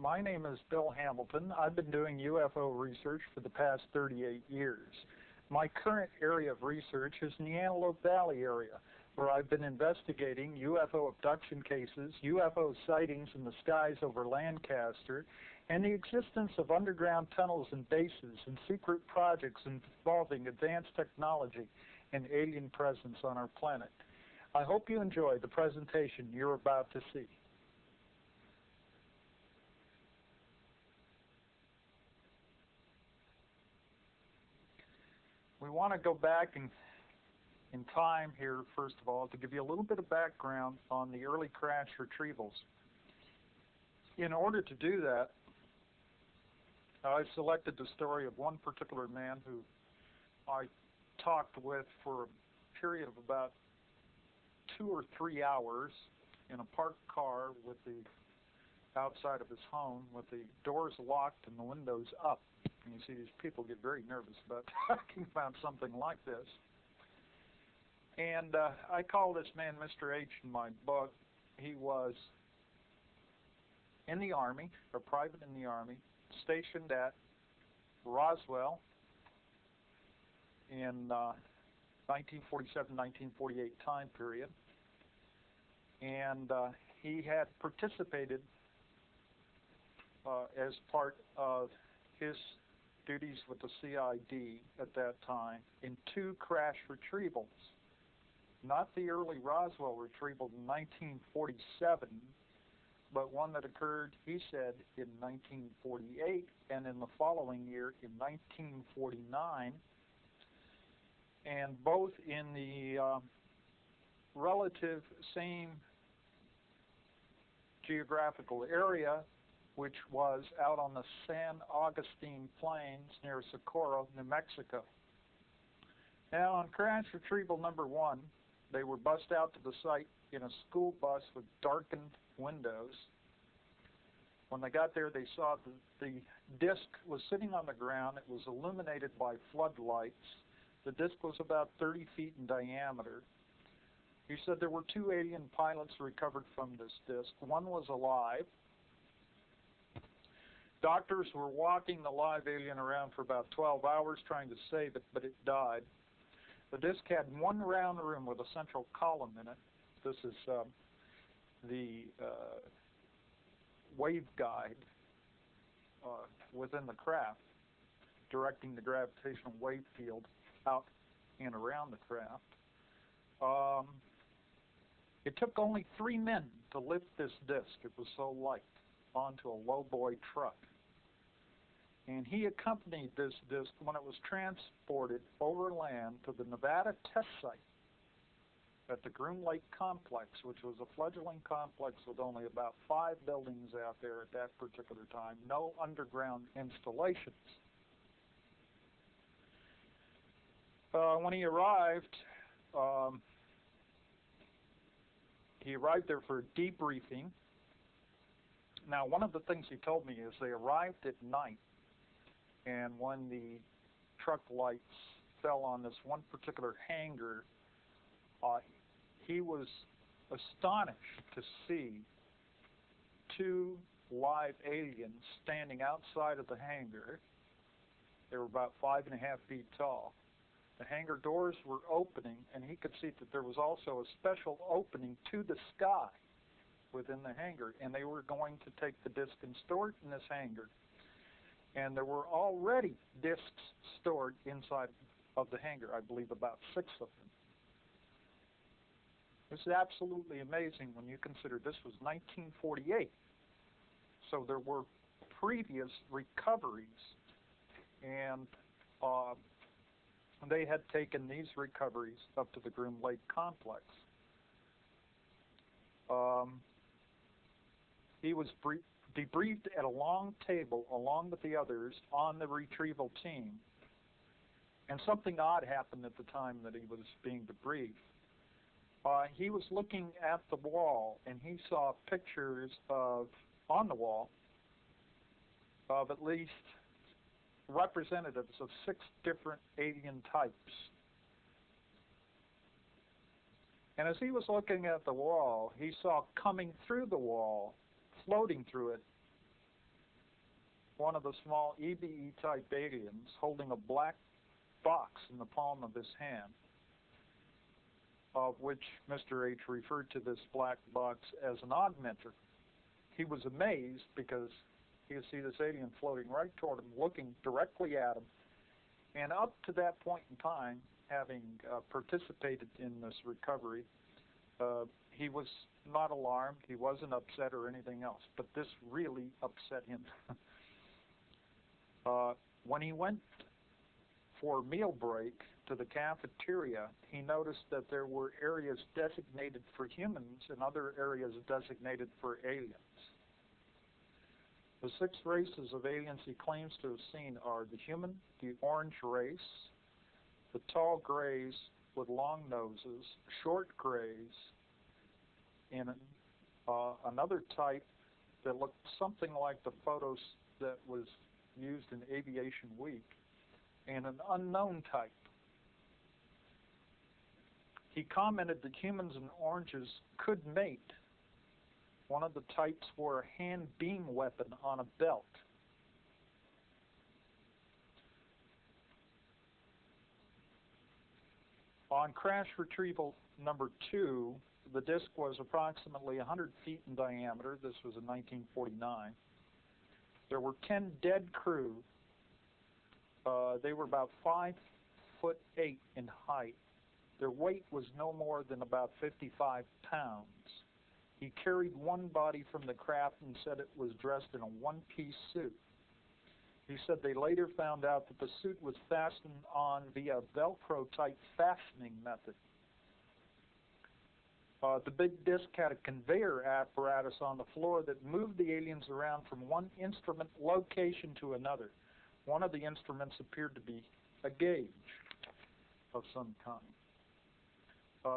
My name is Bill Hamilton. I've been doing UFO research for the past 38 years. My current area of research is in the Antelope Valley area, where I've been investigating UFO abduction cases, UFO sightings in the skies over Lancaster, and the existence of underground tunnels and bases and secret projects involving advanced technology and alien presence on our planet. I hope you enjoy the presentation you're about to see. We want to go back in time here, first of all, to give you a little bit of background on the early crash retrievals. In order to do that, I selected the story of one particular man who I talked with for a period of about 2 or 3 hours in a parked car with the outside of his home with the doors locked and the windows up. And you see these people get very nervous about talking about something like this. And I call this man Mr. H in my book. He was in the Army, a private in the Army, stationed at Roswell in 1947-1948 time period. And he had participated as part of his duties with the CID at that time in 2 crash retrievals. Not the early Roswell retrieval in 1947, but one that occurred, he said, in 1948 and in the following year in 1949, and both in the relative same geographical area, which was out on the San Augustine Plains near Socorro, New Mexico. Now, on crash retrieval number 1, they were bussed out to the site in a school bus with darkened windows. When they got there, they saw the disc was sitting on the ground. It was illuminated by floodlights. The disc was about 30 feet in diameter. He said there were 2 alien pilots recovered from this disc. One was alive. Doctors were walking the live alien around for about 12 hours trying to save it, but it died. The disc had one round room with a central column in it. This is the waveguide within the craft, directing the gravitational wave field out and around the craft. It took only 3 men to lift this disc. It was so light, onto a lowboy truck. And he accompanied this disc when it was transported overland to the Nevada test site at the Groom Lake Complex, which was a fledgling complex with only about 5 buildings out there at that particular time, no underground installations. When he arrived there for a debriefing. Now, one of the things he told me is they arrived at night, and when the truck lights fell on this one particular hangar, he was astonished to see 2 live aliens standing outside of the hangar. They were about 5.5 feet tall. The hangar doors were opening, and he could see that there was also a special opening to the sky within the hangar, and they were going to take the disc and store it in this hangar. And there were already discs stored inside of the hangar, I believe about 6 of them. This is absolutely amazing when you consider this was 1948. So there were previous recoveries, and they had taken these recoveries up to the Groom Lake Complex. He was debriefed at a long table along with the others on the retrieval team. And something odd happened at the time that he was being debriefed. He was looking at the wall, and he saw pictures on the wall of at least representatives of 6 different alien types. And as he was looking at the wall, he saw coming through the wall, floating through it, one of the small EBE-type aliens holding a black box in the palm of his hand, of which Mr. H referred to this black box as an augmenter. He was amazed because he could see this alien floating right toward him, looking directly at him, and up to that point in time, having participated in this recovery, he was not alarmed, he wasn't upset or anything else, but this really upset him. When he went for meal break to the cafeteria, he noticed that there were areas designated for humans and other areas designated for aliens. The 6 races of aliens he claims to have seen are the human, the orange race, the tall grays with long noses, short grays, and another type that looked something like the photos that was used in Aviation Week, and an unknown type. He commented that humans and oranges could mate. One of the types wore a hand beam weapon on a belt. On crash retrieval number 2, the disc was approximately 100 feet in diameter. This was in 1949. There were 10 dead crew. They were about 5'8" in height. Their weight was no more than about 55 pounds. He carried one body from the craft and said it was dressed in a one-piece suit. He said they later found out that the suit was fastened on via Velcro-type fastening method. The big disc had a conveyor apparatus on the floor that moved the aliens around from one instrument location to another. One of the instruments appeared to be a gauge of some kind.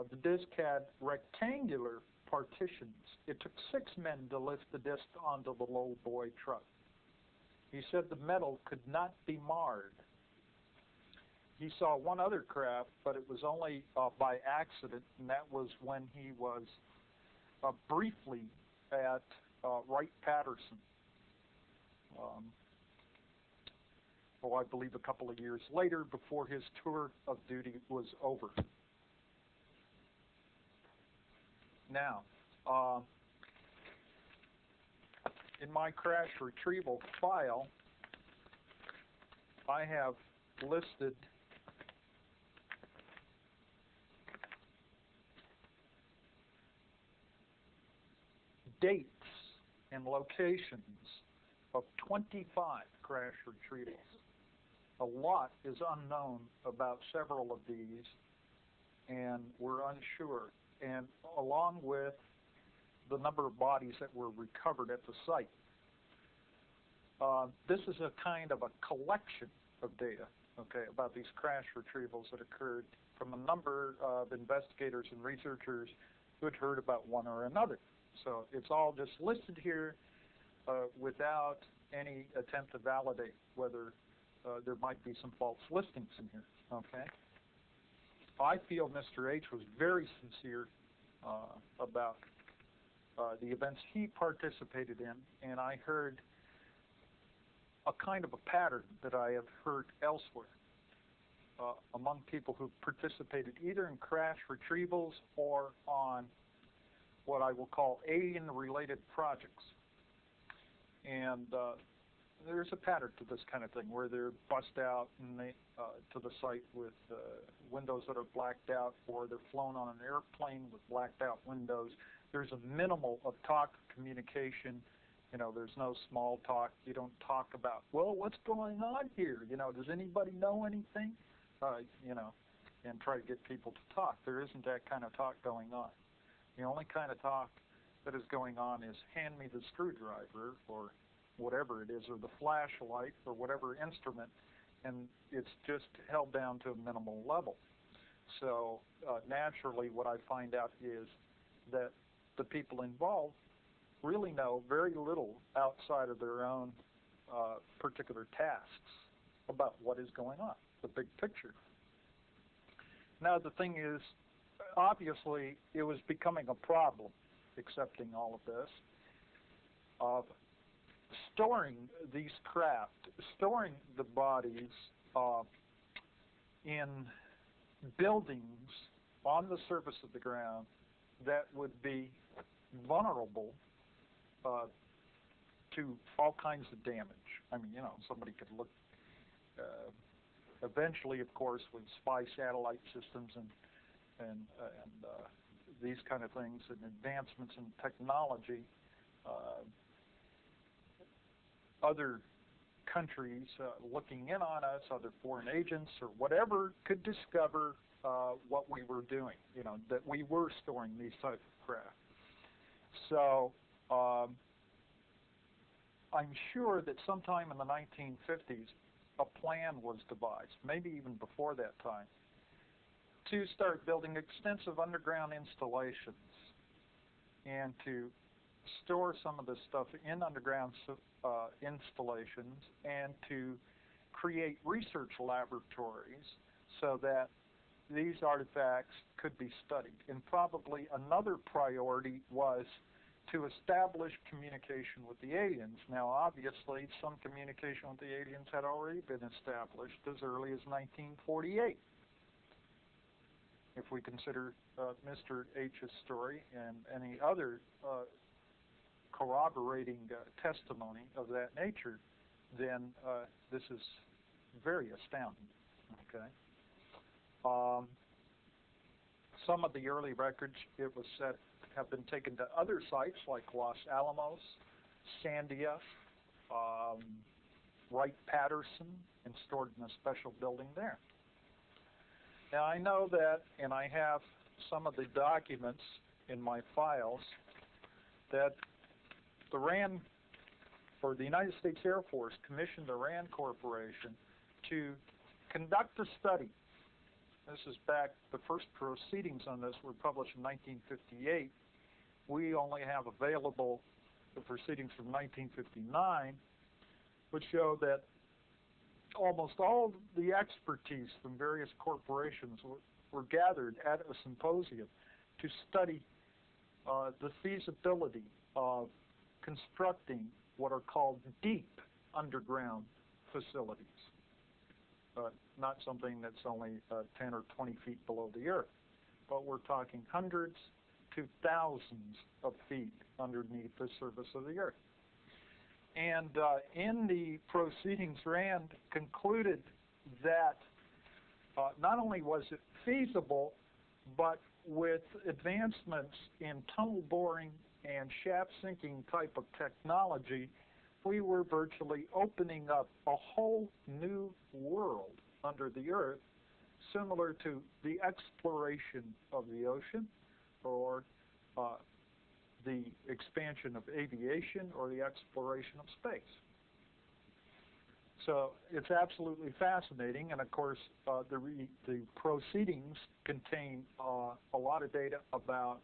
The disc had rectangular partitions. It took 6 men to lift the disc onto the low boy truck. He said the metal could not be marred. He saw one other craft, but it was only by accident, and that was when he was briefly at Wright-Patterson. I believe a couple of years later, before his tour of duty was over. Now, in my crash retrieval file, I have listed dates and locations of 25 crash retrievals. A lot is unknown about several of these, and we're unsure, and along with the number of bodies that were recovered at the site. This is a kind of a collection of data, okay, about these crash retrievals that occurred from a number of investigators and researchers who had heard about one or another. So it's all just listed here without any attempt to validate whether there might be some false listings in here, okay? I feel Mr. H was very sincere about the events he participated in, and I heard a kind of a pattern that I have heard elsewhere among people who participated either in crash retrievals or on what I will call alien-related projects. And there's a pattern to this kind of thing where they're bust out and they, to the site with windows that are blacked out, or they're flown on an airplane with blacked out windows. There's a minimal of talk communication. You know, there's no small talk. You don't talk about, well, what's going on here? You know, does anybody know anything? You know, and try to get people to talk. There isn't that kind of talk going on. The only kind of talk that is going on is hand me the screwdriver or whatever it is, or the flashlight or whatever instrument, and it's just held down to a minimal level. So naturally what I find out is that the people involved really know very little outside of their own particular tasks about what is going on, the big picture. Now the thing is, obviously it was becoming a problem accepting all of this. storing these craft, storing the bodies in buildings on the surface of the ground that would be vulnerable to all kinds of damage. I mean, somebody could look, eventually, of course, with spy satellite systems and these kind of things and advancements in technology, other countries looking in on us, other foreign agents or whatever, could discover what we were doing, that we were storing these type of craft. So I'm sure that sometime in the 1950s, a plan was devised, maybe even before that time, to start building extensive underground installations and to store some of this stuff in underground installations and to create research laboratories so that these artifacts could be studied. And probably another priority was to establish communication with the aliens. Now, obviously, some communication with the aliens had already been established as early as 1948. If we consider Mr. H's story and any other corroborating testimony of that nature, then this is very astounding. Okay. Some of the early records, it was said, have been taken to other sites like Los Alamos, Sandia, Wright-Patterson, and stored in a special building there. Now, I know that, and I have some of the documents in my files, that the RAND, or the United States Air Force, commissioned the RAND Corporation to conduct a study. This is back, the first proceedings on this were published in 1958. We only have available the proceedings from 1959, which show that almost all the expertise from various corporations were gathered at a symposium to study the feasibility of constructing what are called deep underground facilities. Not something that's only 10 or 20 feet below the earth, but we're talking hundreds to thousands of feet underneath the surface of the earth. And in the proceedings, RAND concluded that not only was it feasible, but with advancements in tunnel boring and shaft sinking type of technology, we were virtually opening up a whole new world under the earth, similar to the exploration of the ocean, or the expansion of aviation, or the exploration of space. So it's absolutely fascinating, and of course the proceedings contain a lot of data about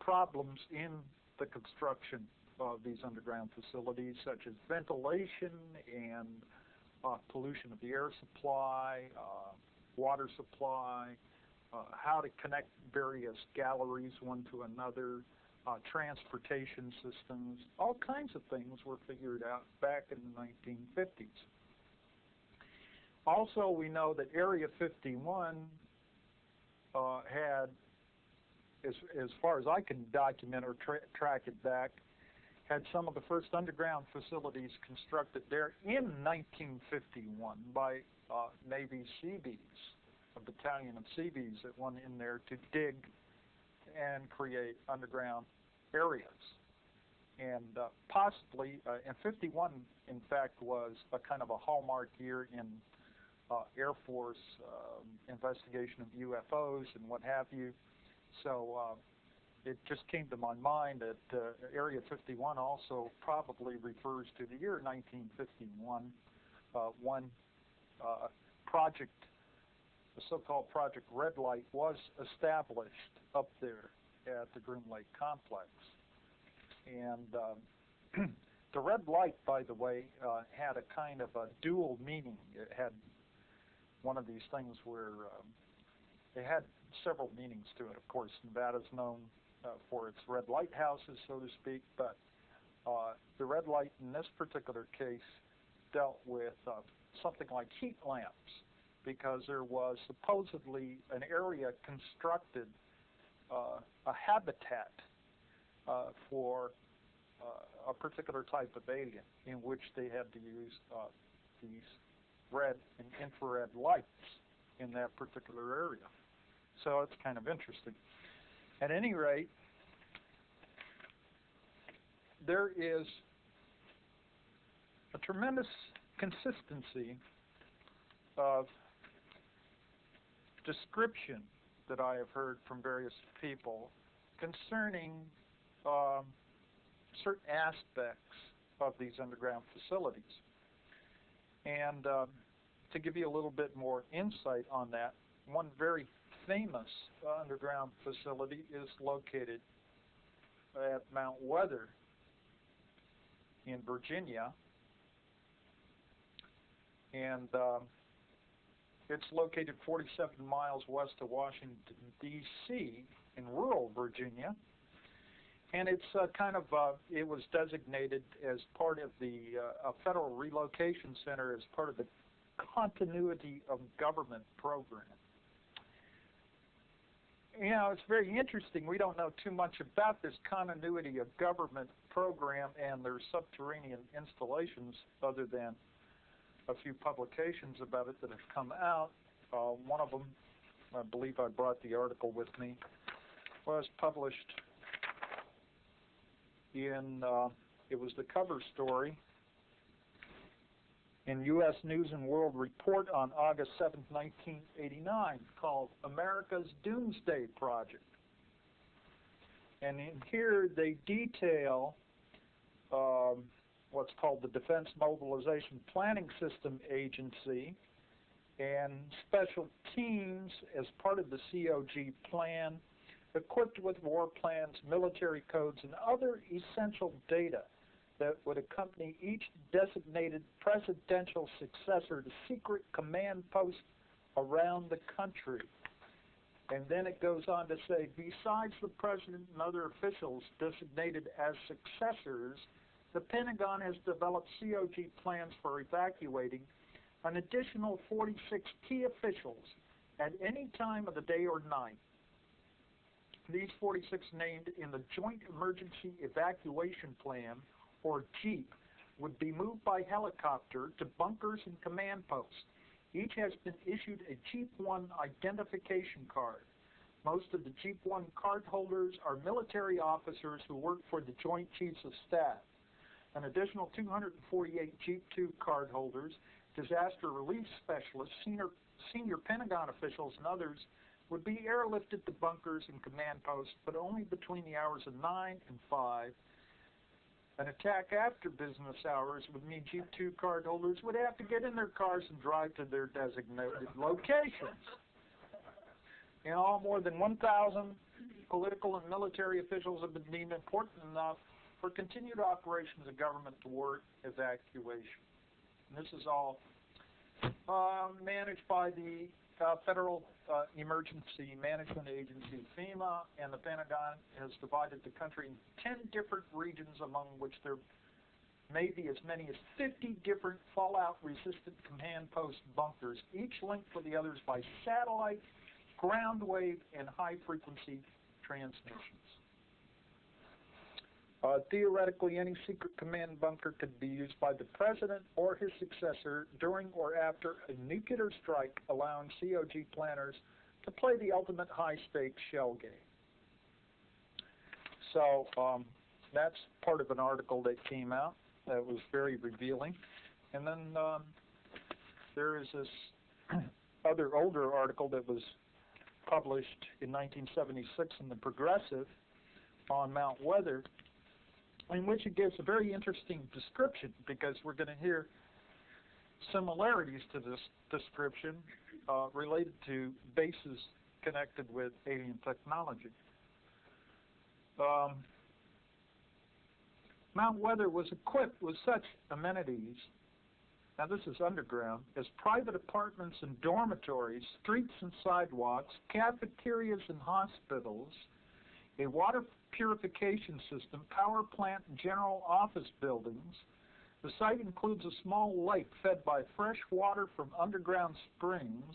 problems in the construction of these underground facilities, such as ventilation and pollution of the air supply, water supply, how to connect various galleries one to another, transportation systems. All kinds of things were figured out back in the 1950s. Also, we know that Area 51 had, as far as I can document or track it back, had some of the first underground facilities constructed there in 1951 by Navy Seabees, a battalion of Seabees that went in there to dig and create underground areas. And possibly, and 51, in fact, was a kind of a hallmark year in Air Force investigation of UFOs and what have you. So it just came to my mind that Area 51 also probably refers to the year 1951, when project, the so-called Project Red Light, was established up there at the Groom Lake Complex. And the red light, by the way, had a kind of a dual meaning. It had one of these things where it had several meanings to it. Of course, Nevada's known for its red lighthouses, so to speak, but The red light in this particular case dealt with something like heat lamps, because there was supposedly an area constructed, a habitat for a particular type of alien, in which they had to use these red and infrared lights in that particular area. So it's kind of interesting. At any rate, there is a tremendous consistency of description that I have heard from various people concerning certain aspects of these underground facilities. And to give you a little bit more insight on that, one very famous underground facility is located at Mount Weather in Virginia, and it's located 47 miles west of Washington, D.C. in rural Virginia. And it's it was designated as part of the Federal Relocation Center as part of the Continuity of Government program. You know, it's very interesting. We don't know too much about this Continuity of Government program and their subterranean installations, other than a few publications about it that have come out. One of them, I believe I brought the article with me, was published in, it was the cover story in U.S. News and World Report on August 7, 1989, called America's Doomsday Project. And in here they detail what's called the Defense Mobilization Planning System Agency and special teams as part of the COG plan, equipped with war plans, military codes, and other essential data that would accompany each designated presidential successor to secret command posts around the country. And then it goes on to say, besides the president and other officials designated as successors, the Pentagon has developed COG plans for evacuating an additional 46 key officials at any time of the day or night. These 46 named in the Joint Emergency Evacuation Plan, or JEEP, would be moved by helicopter to bunkers and command posts. Each has been issued a JEEP-1 identification card. Most of the JEEP-1 card holders are military officers who work for the Joint Chiefs of Staff. An additional 248 JEEP-2 card holders, disaster relief specialists, senior Pentagon officials, and others would be airlifted to bunkers and command posts, but only between the hours of 9 and 5. An attack after business hours would mean JEEP-2 card holders would have to get in their cars and drive to their designated locations. In all, more than 1,000 political and military officials have been deemed important enough for continued operations of government toward evacuation. And this is all managed by the Federal Emergency Management Agency, FEMA, and the Pentagon has divided the country in 10 different regions, among which there may be as many as 50 different fallout-resistant command post bunkers, each linked with the others by satellite, ground wave, and high-frequency transmissions. Theoretically, any secret command bunker could be used by the president or his successor during or after a nuclear strike, allowing COG planners to play the ultimate high-stakes shell game. So that's part of an article that came out that was very revealing. And then there is this other older article that was published in 1976 in the Progressive on Mount Weather, in which it gives a very interesting description, because we're going to hear similarities to this description related to bases connected with alien technology. Mount Weather was equipped with such amenities, now this is underground, as private apartments and dormitories, streets and sidewalks, cafeterias and hospitals. a water purification system, power plant, and general office buildings. The site includes a small lake fed by fresh water from underground springs.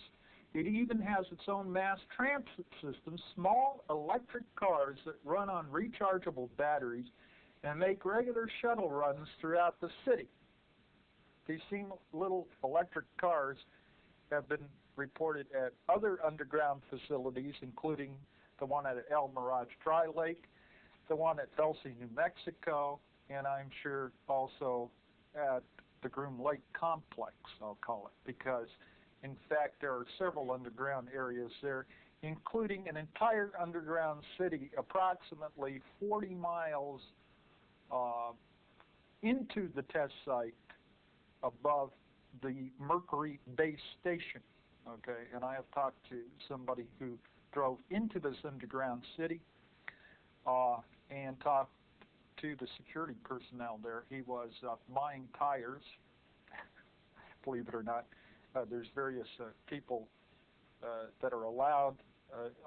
It even has its own mass transit system, small electric cars that run on rechargeable batteries and make regular shuttle runs throughout the city. These same little electric cars have been reported at other underground facilities, including the one at El Mirage Dry Lake, the one at Dulce, New Mexico, and I'm sure also at the Groom Lake Complex, I'll call it, because in fact there are several underground areas there, including an entire underground city approximately 40 miles into the test site above the Mercury base station. Okay, and I have talked to somebody who drove into this underground city and talked to the security personnel there. He was buying tires. Believe it or not, there's various people that are allowed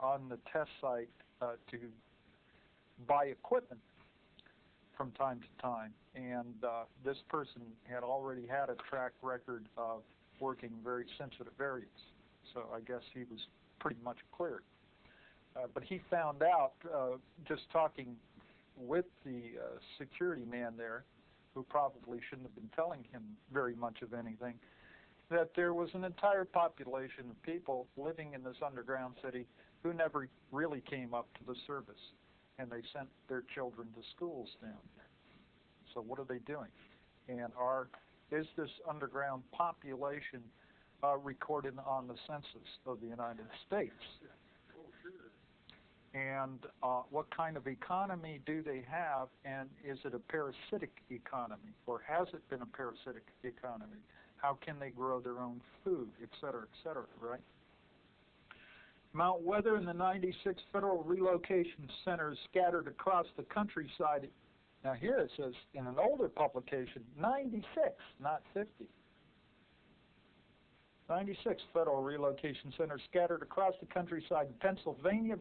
on the test site to buy equipment from time to time, and this person had already had a track record of working very sensitive areas, so I guess he was pretty much cleared. But he found out, just talking with the security man there, who probably shouldn't have been telling him very much of anything, that there was an entire population of people living in this underground city who never really came up to the service, and they sent their children to schools down there. So what are they doing? And is this underground population recorded on the census of the United States? And what kind of economy do they have, and is it a parasitic economy, or has it been a parasitic economy? How can they grow their own food, et cetera, right? Mount Weather and the 96 federal relocation centers scattered across the countryside. Now here it says, in an older publication, 96, not 50. 96 federal relocation centers scattered across the countryside in Pennsylvania,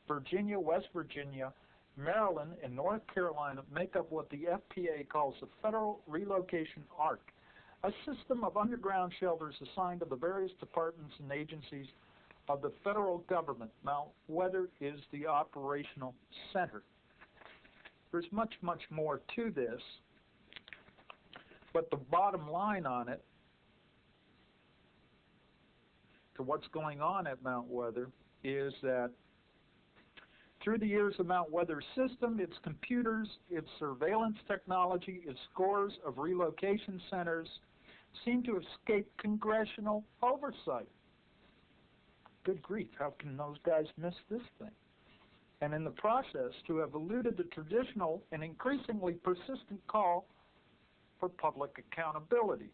Virginia, West Virginia, Maryland, and North Carolina make up what the FPA calls the Federal Relocation Arc, a system of underground shelters assigned to the various departments and agencies of the federal government. Mount Weather is the operational center. There's much, much more to this, but the bottom line on it, to what's going on at Mount Weather, is that through the years of Mount Weather's system, its computers, its surveillance technology, its scores of relocation centers seem to escape congressional oversight. Good grief, how can those guys miss this thing? And in the process, to have eluded the traditional and increasingly persistent call for public accountability.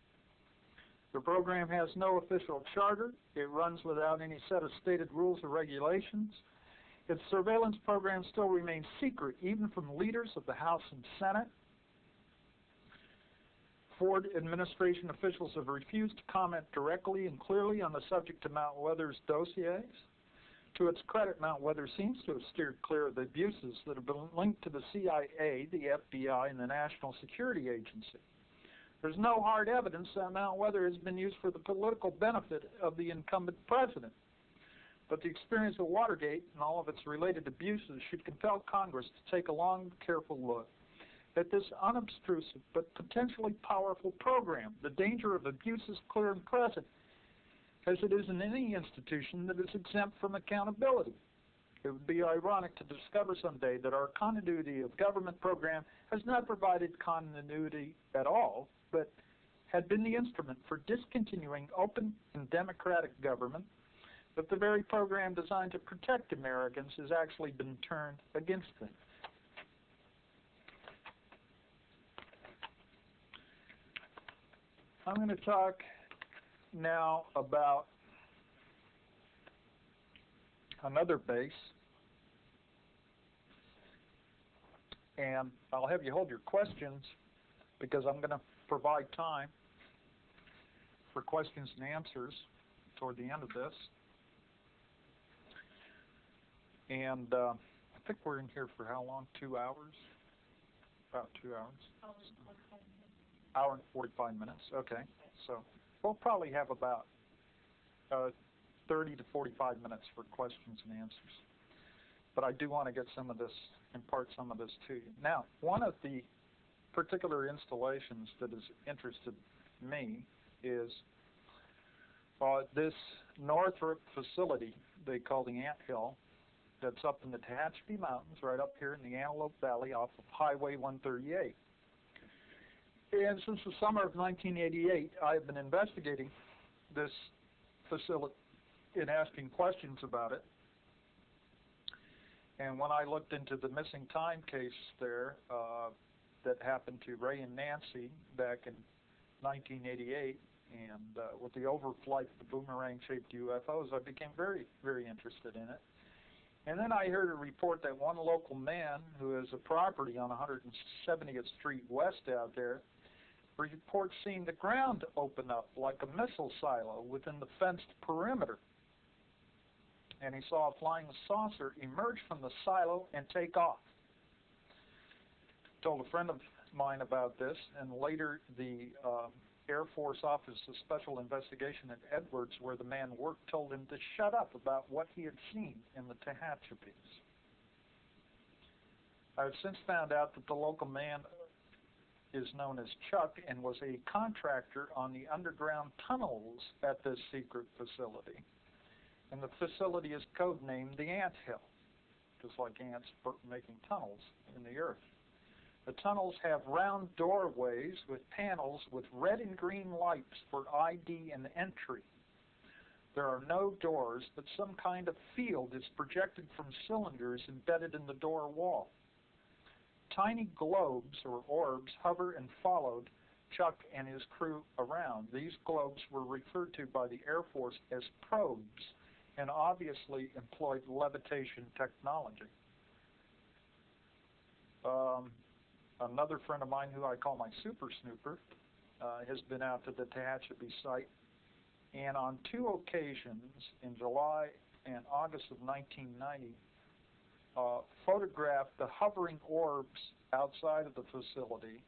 The program has no official charter. It runs without any set of stated rules or regulations. Its surveillance program still remains secret, even from leaders of the House and Senate. Ford administration officials have refused to comment directly and clearly on the subject of Mount Weather's dossiers. To its credit, Mount Weather seems to have steered clear of the abuses that have been linked to the CIA, the FBI, and the National Security Agency. There's no hard evidence that Mount Weather has been used for the political benefit of the incumbent president. But the experience of Watergate and all of its related abuses should compel Congress to take a long, careful look at this unobtrusive but potentially powerful program. The danger of abuse is clear and present, as it is in any institution that is exempt from accountability. It would be ironic to discover someday that our continuity of government program has not provided continuity at all, but had been the instrument for discontinuing open and democratic government, that the very program designed to protect Americans has actually been turned against them. I'm going to talk now about another base, and I'll have you hold your questions because I'm going to provide time for questions and answers toward the end of this. And think we're in here for how long? 2 hours? About 2 hours. Hour and 45 minutes. Okay. So we'll probably have about 30 to 45 minutes for questions and answers. But I do want to get some of this, impart some of this to you. Now, one of the particular installations that has interested me is this Northrop facility they call the Ant Hill, that's up in the Tehachapi Mountains, right up here in the Antelope Valley off of Highway 138. And since the summer of 1988, I've been investigating this facility and asking questions about it. And when I looked into the missing time case there that happened to Ray and Nancy back in 1988, and with the overflight of the boomerang-shaped UFOs, I became very, very interested in it. And then I heard a report that one local man who has a property on 170th Street West out there reports seeing the ground open up like a missile silo within the fenced perimeter. And he saw a flying saucer emerge from the silo and take off. Told a friend of mine about this, and later the Air Force Office of Special Investigation at Edwards, where the man worked, told him to shut up about what he had seen in the Tehachapis. I've since found out that the local man is known as Chuck and was a contractor on the underground tunnels at this secret facility. And the facility is codenamed the Ant Hill, just like ants making tunnels in the earth. The tunnels have round doorways with panels with red and green lights for ID and entry. There are no doors, but some kind of field is projected from cylinders embedded in the door wall. Tiny globes or orbs hover and followed Chuck and his crew around. These globes were referred to by the Air Force as probes and obviously employed levitation technology. Another friend of mine who I call my super snooper has been out to the Tehachapi site, and on 2 occasions in July and August of 1990 photographed the hovering orbs outside of the facility,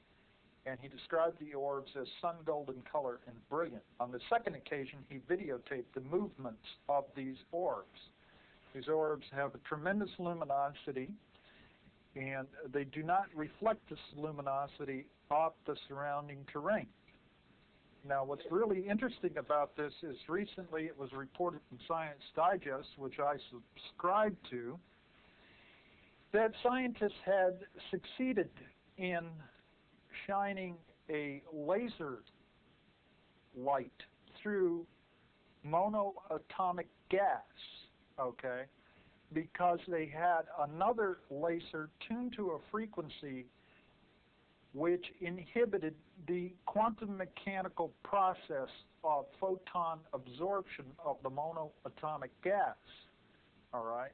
and he described the orbs as sun-golden color and brilliant. On the second occasion, he videotaped the movements of these orbs. These orbs have a tremendous luminosity, and they do not reflect this luminosity off the surrounding terrain. Now, what's really interesting about this is recently it was reported in Science Digest, which I subscribe to, that scientists had succeeded in shining a laser light through monoatomic gas, okay, because they had another laser tuned to a frequency which inhibited the quantum mechanical process of photon absorption of the monoatomic gas, all right?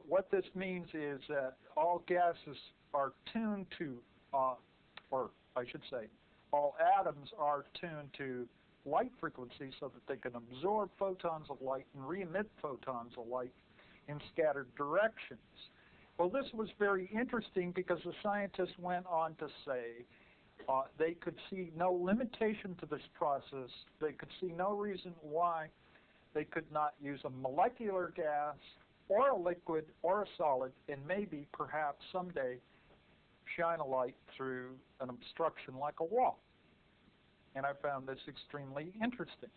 What this means is that all gases are tuned to, or I should say, all atoms are tuned to light frequency so that they can absorb photons of light and re-emit photons of light in scattered directions. Well, this was very interesting because the scientists went on to say they could see no limitation to this process. They could see no reason why they could not use a molecular gas or a liquid or a solid and maybe, perhaps, someday shine a light through an obstruction like a wall. And I found this extremely interesting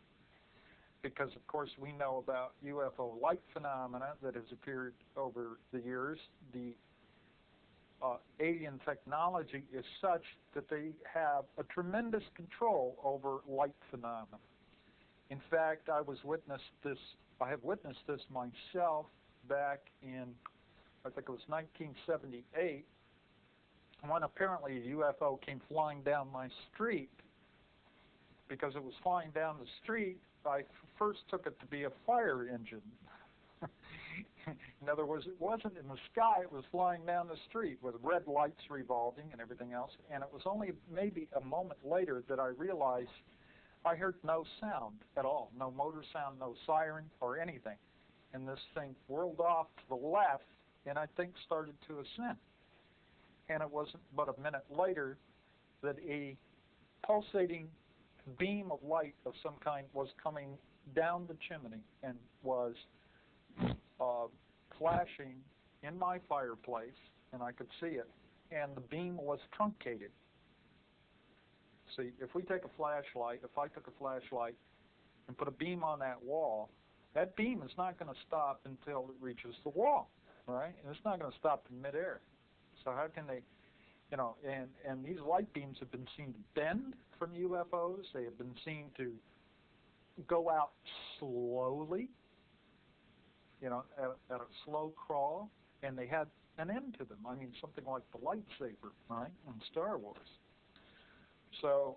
because, of course, we know about UFO light phenomena that has appeared over the years. The alien technology is such that they have a tremendous control over light phenomena. In fact, I have witnessed this myself back in, I think it was 1978, when apparently a UFO came flying down my street. Because it was flying down the street, I first took it to be a fire engine. In other words, it wasn't in the sky, it was flying down the street with red lights revolving and everything else. And it was only maybe a moment later that I realized I heard no sound at all, no motor sound, no siren or anything. And this thing whirled off to the left and I think started to ascend. And it wasn't but a minute later that a pulsating beam of light of some kind was coming down the chimney and was flashing in my fireplace, and I could see it, and the beam was truncated. See, if we take a flashlight, if I took a flashlight and put a beam on that wall, that beam is not going to stop until it reaches the wall, right? And it's not going to stop in midair. So how can they, you know, and these light beams have been seen to bend from UFOs. They have been seen to go out slowly, you know, at a slow crawl, and they had an end to them. I mean, something like the lightsaber, right, in Star Wars. So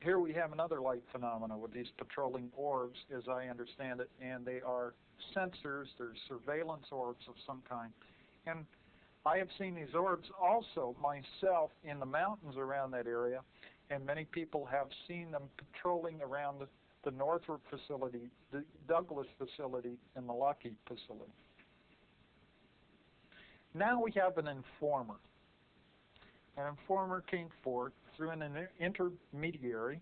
here we have another light phenomena with these patrolling orbs, as I understand it, and they are sensors. They're surveillance orbs of some kind. And I have seen these orbs also myself in the mountains around that area, and many people have seen them patrolling around the Northrop facility, the Douglas facility, and the Lockheed facility. Now we have an informer. An informer came forth through an intermediary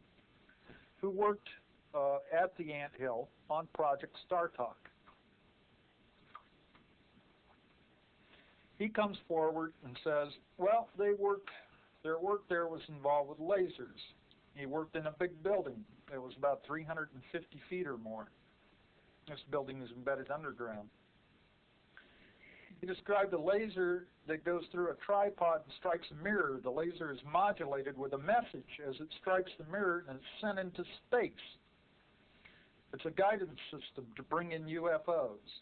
who worked at the Anthill on Project StarTalk. He comes forward and says, well, their work there was involved with lasers. He worked in a big building. It was about 350 feet or more. This building is embedded underground. He described a laser that goes through a tripod and strikes a mirror. The laser is modulated with a message as it strikes the mirror and is sent into space. It's a guidance system to bring in UFOs.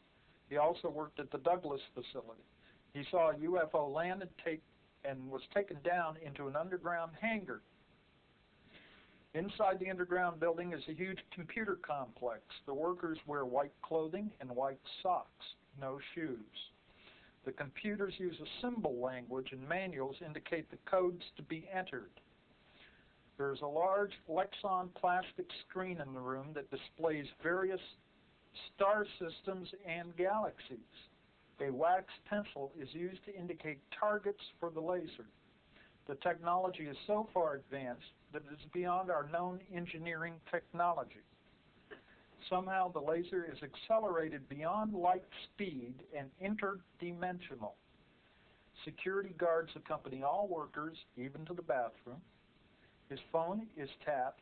He also worked at the Douglas facility. He saw a UFO land and was taken down into an underground hangar. Inside the underground building is a huge computer complex. The workers wear white clothing and white socks, no shoes. The computers use a symbol language, and manuals indicate the codes to be entered. There is a large Lexon plastic screen in the room that displays various star systems and galaxies. A wax pencil is used to indicate targets for the laser. The technology is so far advanced that it is beyond our known engineering technology. Somehow the laser is accelerated beyond light speed and interdimensional. Security guards accompany all workers, even to the bathroom. His phone is tapped.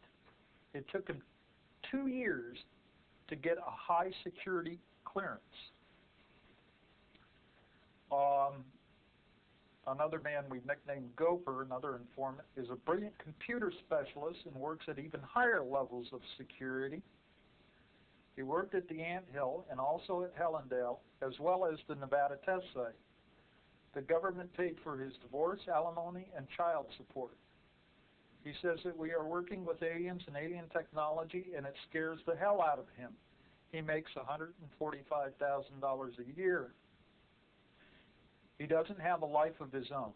It took him 2 years to get a high security clearance. Another man we nicknamed Gopher, another informant, is a brilliant computer specialist and works at even higher levels of security. He worked at the Anthill and also at Hellendale, as well as the Nevada test site. The government paid for his divorce, alimony, and child support. He says that we are working with aliens and alien technology, and it scares the hell out of him. He makes $145,000 a year. He doesn't have a life of his own.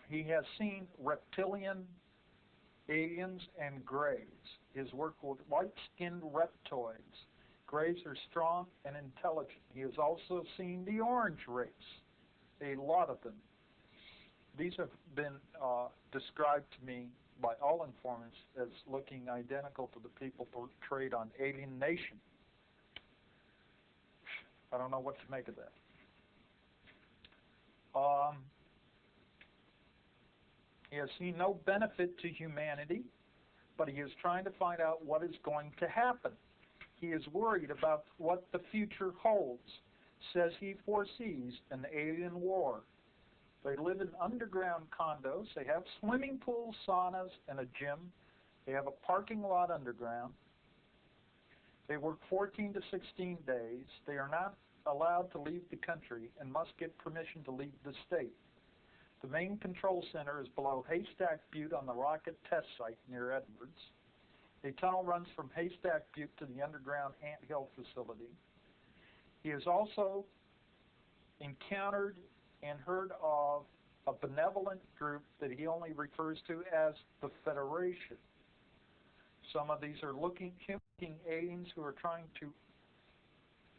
He has seen reptilian, aliens, and grays. His work with white-skinned reptoids. Grays are strong and intelligent. He has also seen the orange race, a lot of them. These have been described to me by all informants as looking identical to the people portrayed on Alien Nation. I don't know what to make of that. He has seen no benefit to humanity, but he is trying to find out what is going to happen. He is worried about what the future holds, says he foresees an alien war. They live in underground condos. They have swimming pools, saunas, and a gym. They have a parking lot underground. They work 14 to 16 days. They are not allowed to leave the country and must get permission to leave the state. The main control center is below Haystack Butte on the rocket test site near Edwards. A tunnel runs from Haystack Butte to the underground Anthill facility. He has also encountered and heard of a benevolent group that he only refers to as the Federation. Some of these are looking aliens who are trying to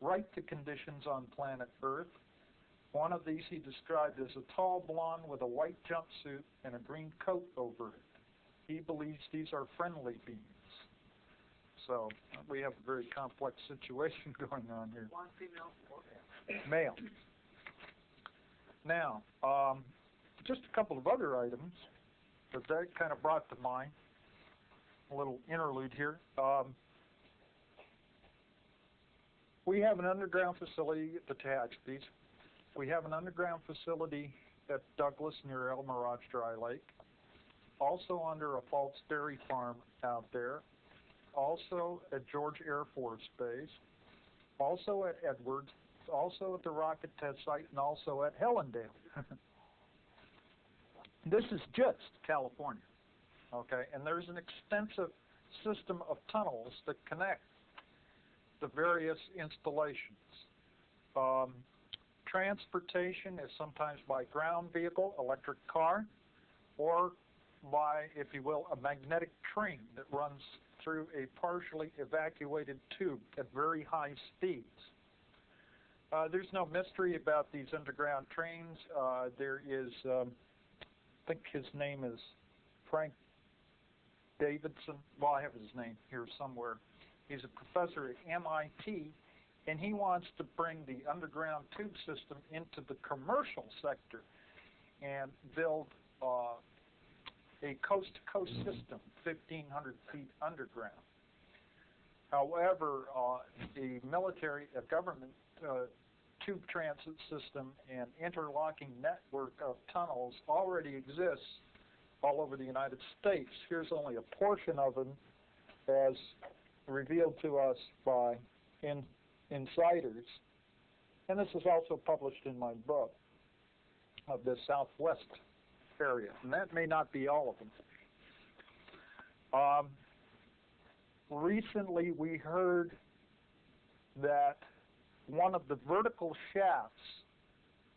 right to conditions on planet Earth. One of these he described as a tall blonde with a white jumpsuit and a green coat over it. He believes these are friendly beings. So we have a very complex situation going on here. One female or Male. Now, just a couple of other items that kind of brought to mind. A little interlude here. We have an underground facility at the Tehachapi's. We have an underground facility at Douglas near El Mirage Dry Lake. Also under a False Dairy Farm out there. Also at George Air Force Base. Also at Edwards. Also at the Rocket Test Site, and also at Helendale. This is just California, okay? And there's an extensive system of tunnels that connect the various installations. Transportation is sometimes by ground vehicle, electric car, or by, if you will, a magnetic train that runs through a partially evacuated tube at very high speeds. There's no mystery about these underground trains. There is, I think his name is Frank Davidson. Well, I have his name here somewhere. He's a professor at MIT, and he wants to bring the underground tube system into the commercial sector and build a coast-to-coast system, 1,500 feet underground. However, the military, government tube transit system and interlocking network of tunnels already exists all over the United States. Here's only a portion of them as revealed to us by insiders. And this is also published in my book of the Southwest area. And that may not be all of them. Recently we heard that one of the vertical shafts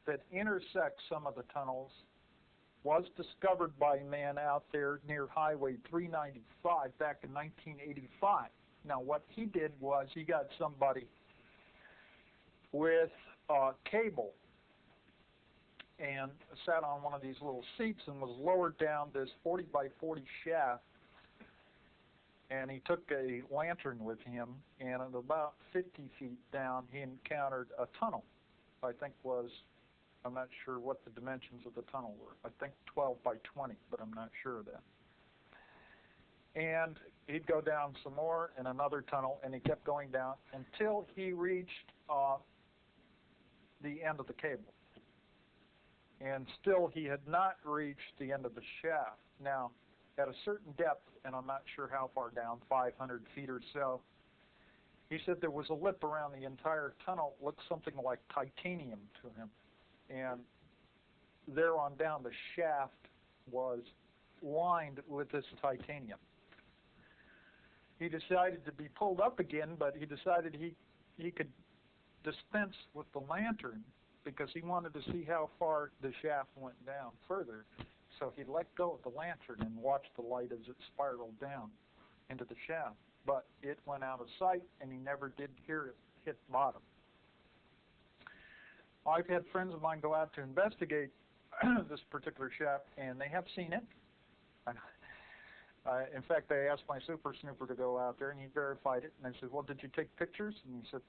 that intersects some of the tunnels was discovered by a man out there near Highway 395 back in 1985. Now what he did was he got somebody with cable and sat on one of these little seats and was lowered down this 40 by 40 shaft, and he took a lantern with him, and at about 50 feet down he encountered a tunnel. I think was, I'm not sure what the dimensions of the tunnel were. I think 12 by 20, but I'm not sure of that. And he'd go down some more in another tunnel, and he kept going down until he reached the end of the cable. And still he had not reached the end of the shaft. Now, at a certain depth, and I'm not sure how far down, 500 feet or so, he said there was a lip around the entire tunnel, looked something like titanium to him. And there on down, the shaft was lined with this titanium. He decided to be pulled up again, but he decided he could dispense with the lantern because he wanted to see how far the shaft went down further. So he let go of the lantern and watched the light as it spiraled down into the shaft. But it went out of sight, and he never did hear it hit bottom. I've had friends of mine go out to investigate this particular shaft, and they have seen it. In fact, they asked my super snooper to go out there, and he verified it. And I said, well, did you take pictures? And he said,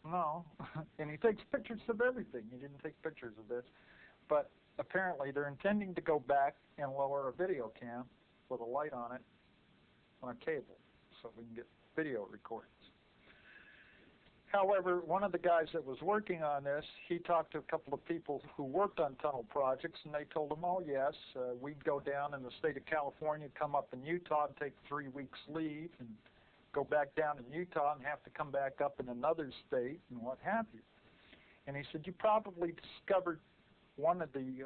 no. And he takes pictures of everything. He didn't take pictures of this. But apparently they're intending to go back and lower a video cam with a light on it on a cable so we can get video recordings. However, one of the guys that was working on this, he talked to a couple of people who worked on tunnel projects, and they told him, oh yes, we'd go down in the state of California, come up in Utah and take 3 weeks leave and go back down in Utah and have to come back up in another state and what have you. And he said, you probably discovered one of the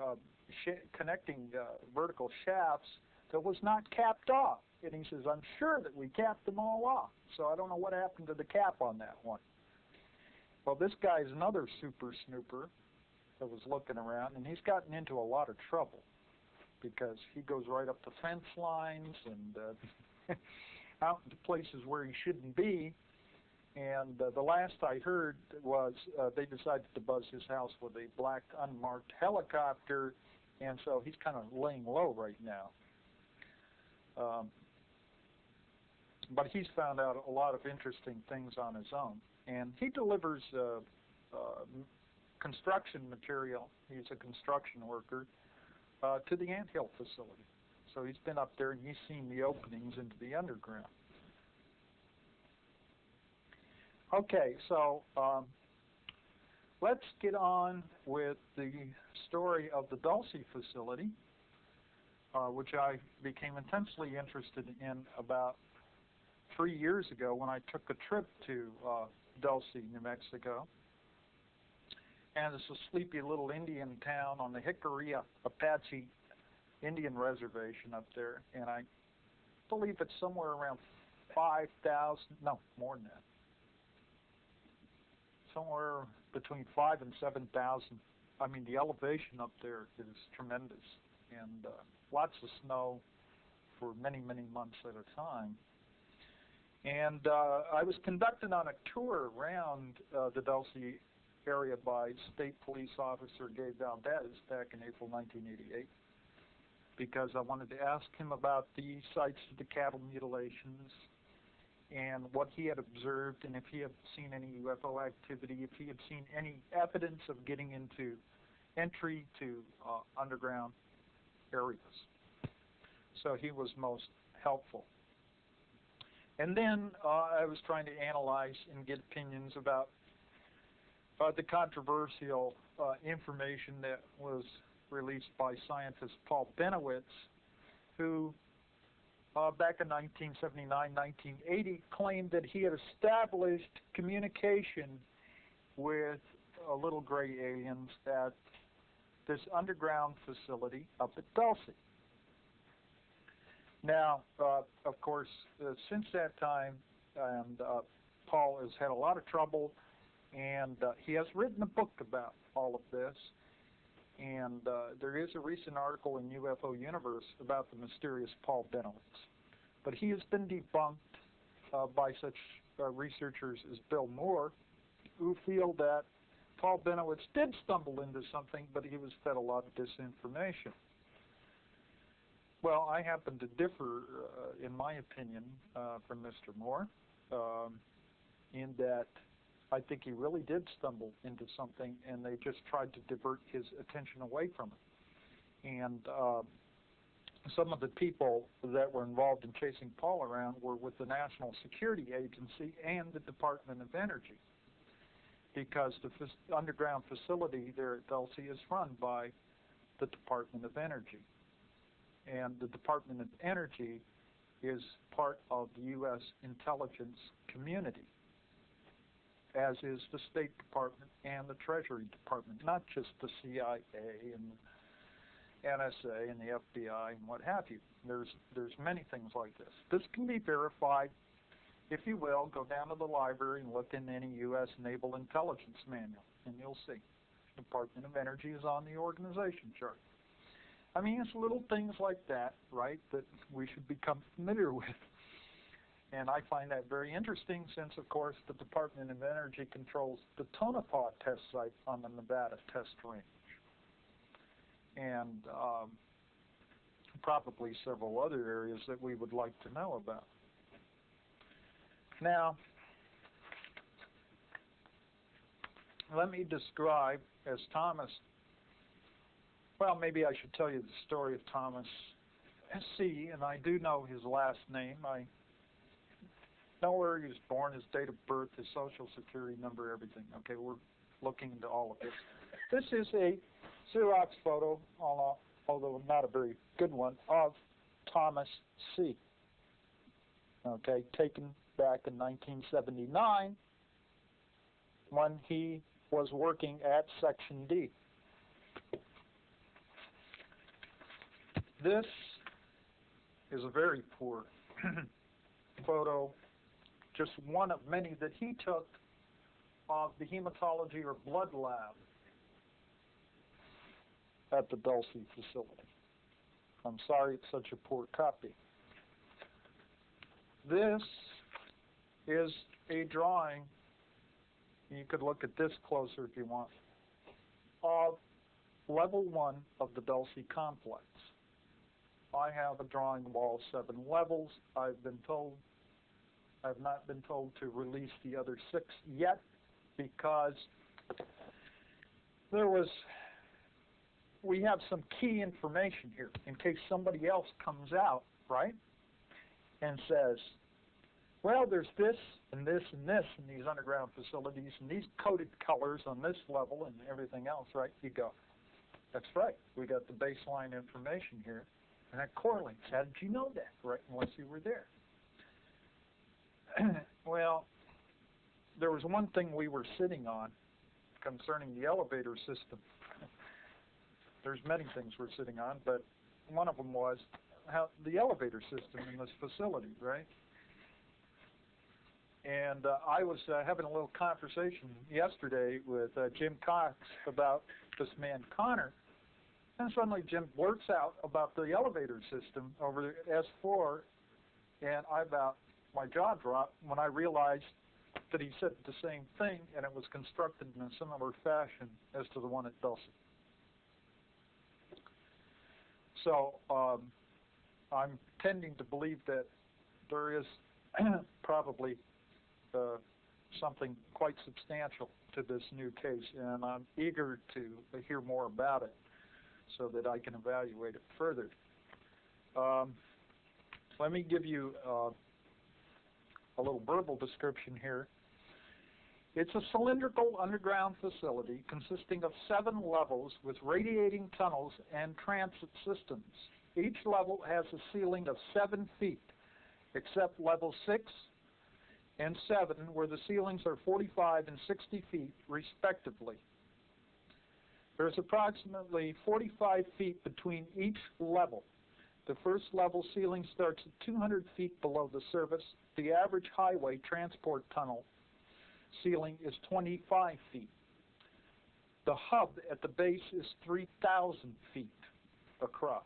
connecting vertical shafts that was not capped off. And he says, I'm sure that we capped them all off, so I don't know what happened to the cap on that one. Well, this guy's another super snooper that was looking around, and he's gotten into a lot of trouble because he goes right up to fence lines and out into places where he shouldn't be, And the last I heard was they decided to buzz his house with a black unmarked helicopter, and so he's kind of laying low right now. But he's found out a lot of interesting things on his own. And he delivers construction material. He's a construction worker to the Anthill facility. So he's been up there and he's seen the openings into the underground. Okay, so let's get on with the story of the Dulce facility, which I became intensely interested in about 3 years ago when I took a trip to Dulce, New Mexico. And it's a sleepy little Indian town on the Jicarilla Apache Indian Reservation up there, and I believe it's somewhere around 5,000, no, more than that. Somewhere between 5,000 and 7,000. I mean, the elevation up there is tremendous, and lots of snow for many, many months at a time. And I was conducted on a tour around the Dulce area by State Police Officer Gabe Valdez back in April 1988, because I wanted to ask him about the sites of the cattle mutilations and what he had observed, and if he had seen any UFO activity, if he had seen any evidence of getting into entry to underground areas. So he was most helpful. And then I was trying to analyze and get opinions about the controversial information that was released by scientist Paul Bennewitz, who back in 1979, 1980, claimed that he had established communication with little gray aliens at this underground facility up at Dulce. Now, of course, since that time, and Paul has had a lot of trouble, and he has written a book about all of this. And there is a recent article in UFO Universe about the mysterious Paul Bennewitz. But he has been debunked by such researchers as Bill Moore, who feel that Paul Bennewitz did stumble into something, but he was fed a lot of disinformation. Well, I happen to differ, in my opinion, from Mr. Moore, in that I think he really did stumble into something, and they just tried to divert his attention away from it. And some of the people that were involved in chasing Paul around were with the National Security Agency and the Department of Energy, because the underground facility there at Dulce is run by the Department of Energy. And the Department of Energy is part of the U.S. intelligence community, as is the State Department and the Treasury Department, not just the CIA and NSA and the FBI and what have you. There's many things like this. This can be verified, if you will. Go down to the library and look in any U.S. Naval Intelligence Manual, and you'll see. The Department of Energy is on the organization chart. I mean, it's little things like that, right, that we should become familiar with. And I find that very interesting since, of course, the Department of Energy controls the Tonopah test site on the Nevada test range. And probably several other areas that we would like to know about. Now, let me describe as Thomas, well, maybe I should tell you the story of Thomas S.C., and I do know his last name. I know where he was born, his date of birth, his social security number, everything. Okay, we're looking into all of this. This is a Xerox photo, although not a very good one, of Thomas C. Okay, taken back in 1979 when he was working at Section D. This is a very poor photo, just one of many that he took of the hematology or blood lab at the Dulce facility. I'm sorry it's such a poor copy. This is a drawing, you could look at this closer if you want, of level 1 of the Dulce complex. I have a drawing of all 7 levels. I've not been told to release the other 6 yet because we have some key information here in case somebody else comes out, right, and says, well, there's this and this and this in these underground facilities and these coded colors on this level and everything else, right? You go, that's right. We got the baseline information here, and that correlates. How did you know that, right, unless you were there? Well, there was one thing we were sitting on concerning the elevator system. There's many things we're sitting on, but one of them was how the elevator system in this facility, right? And I was having a little conversation yesterday with Jim Cox about this man Connor, and suddenly Jim blurts out about the elevator system over at S4, and my jaw dropped when I realized that he said the same thing, and it was constructed in a similar fashion as to the one at Dulce. So I'm tending to believe that there is probably something quite substantial to this new case, and I'm eager to hear more about it so that I can evaluate it further. Let me give you a little verbal description here. It's a cylindrical underground facility consisting of 7 levels with radiating tunnels and transit systems. Each level has a ceiling of 7 feet, except level 6 and 7, where the ceilings are 45 and 60 feet, respectively. There's approximately 45 feet between each level. The first level ceiling starts at 200 feet below the surface. The average highway transport tunnel ceiling is 25 feet. The hub at the base is 3,000 feet across.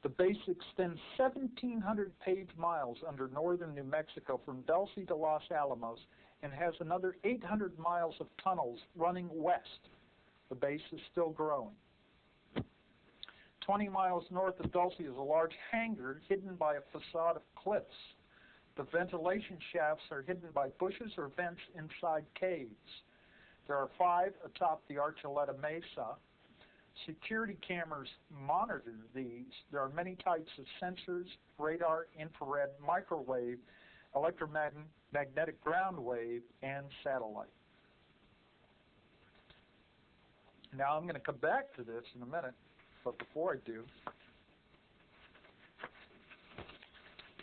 The base extends 1,700 paved miles under northern New Mexico from Dulce to Los Alamos and has another 800 miles of tunnels running west. The base is still growing. 20 miles north of Dulce is a large hangar hidden by a facade of cliffs. The ventilation shafts are hidden by bushes or vents inside caves. There are 5 atop the Archuleta Mesa. Security cameras monitor these. There are many types of sensors: radar, infrared, microwave, electromagnetic ground wave, and satellite. Now I'm going to come back to this in a minute, but before I do,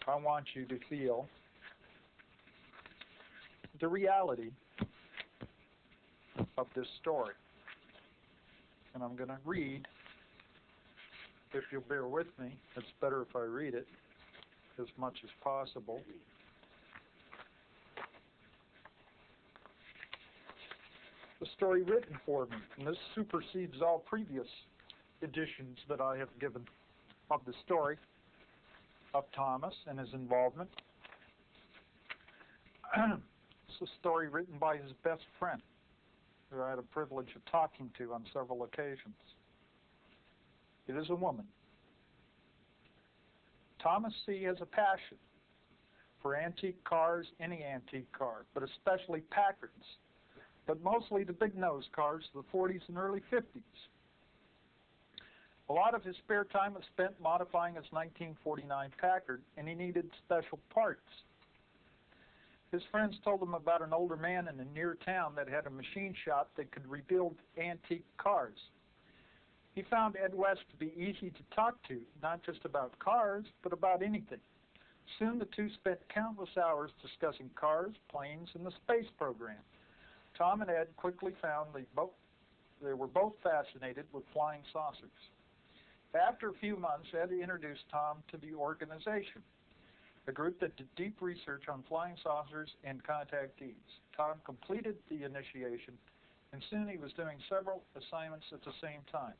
I want you to feel the reality of this story. And I'm going to read, if you'll bear with me. It's better if I read it as much as possible. The story written for me, and this supersedes all previous editions that I have given of the story of Thomas and his involvement. It's a story written by his best friend, who I had a privilege of talking to on several occasions. It is a woman. Thomas C. has a passion for antique cars, any antique car, but especially Packards, but mostly the big nose cars of the 40s and early 50s. A lot of his spare time was spent modifying his 1949 Packard, and he needed special parts. His friends told him about an older man in a near town that had a machine shop that could rebuild antique cars. He found Ed West to be easy to talk to, not just about cars, but about anything. Soon the two spent countless hours discussing cars, planes, and the space program. Tom and Ed quickly found they were both fascinated with flying saucers. After a few months, Ed introduced Tom to the organization, a group that did deep research on flying saucers and contactees. Tom completed the initiation, and soon he was doing several assignments at the same time.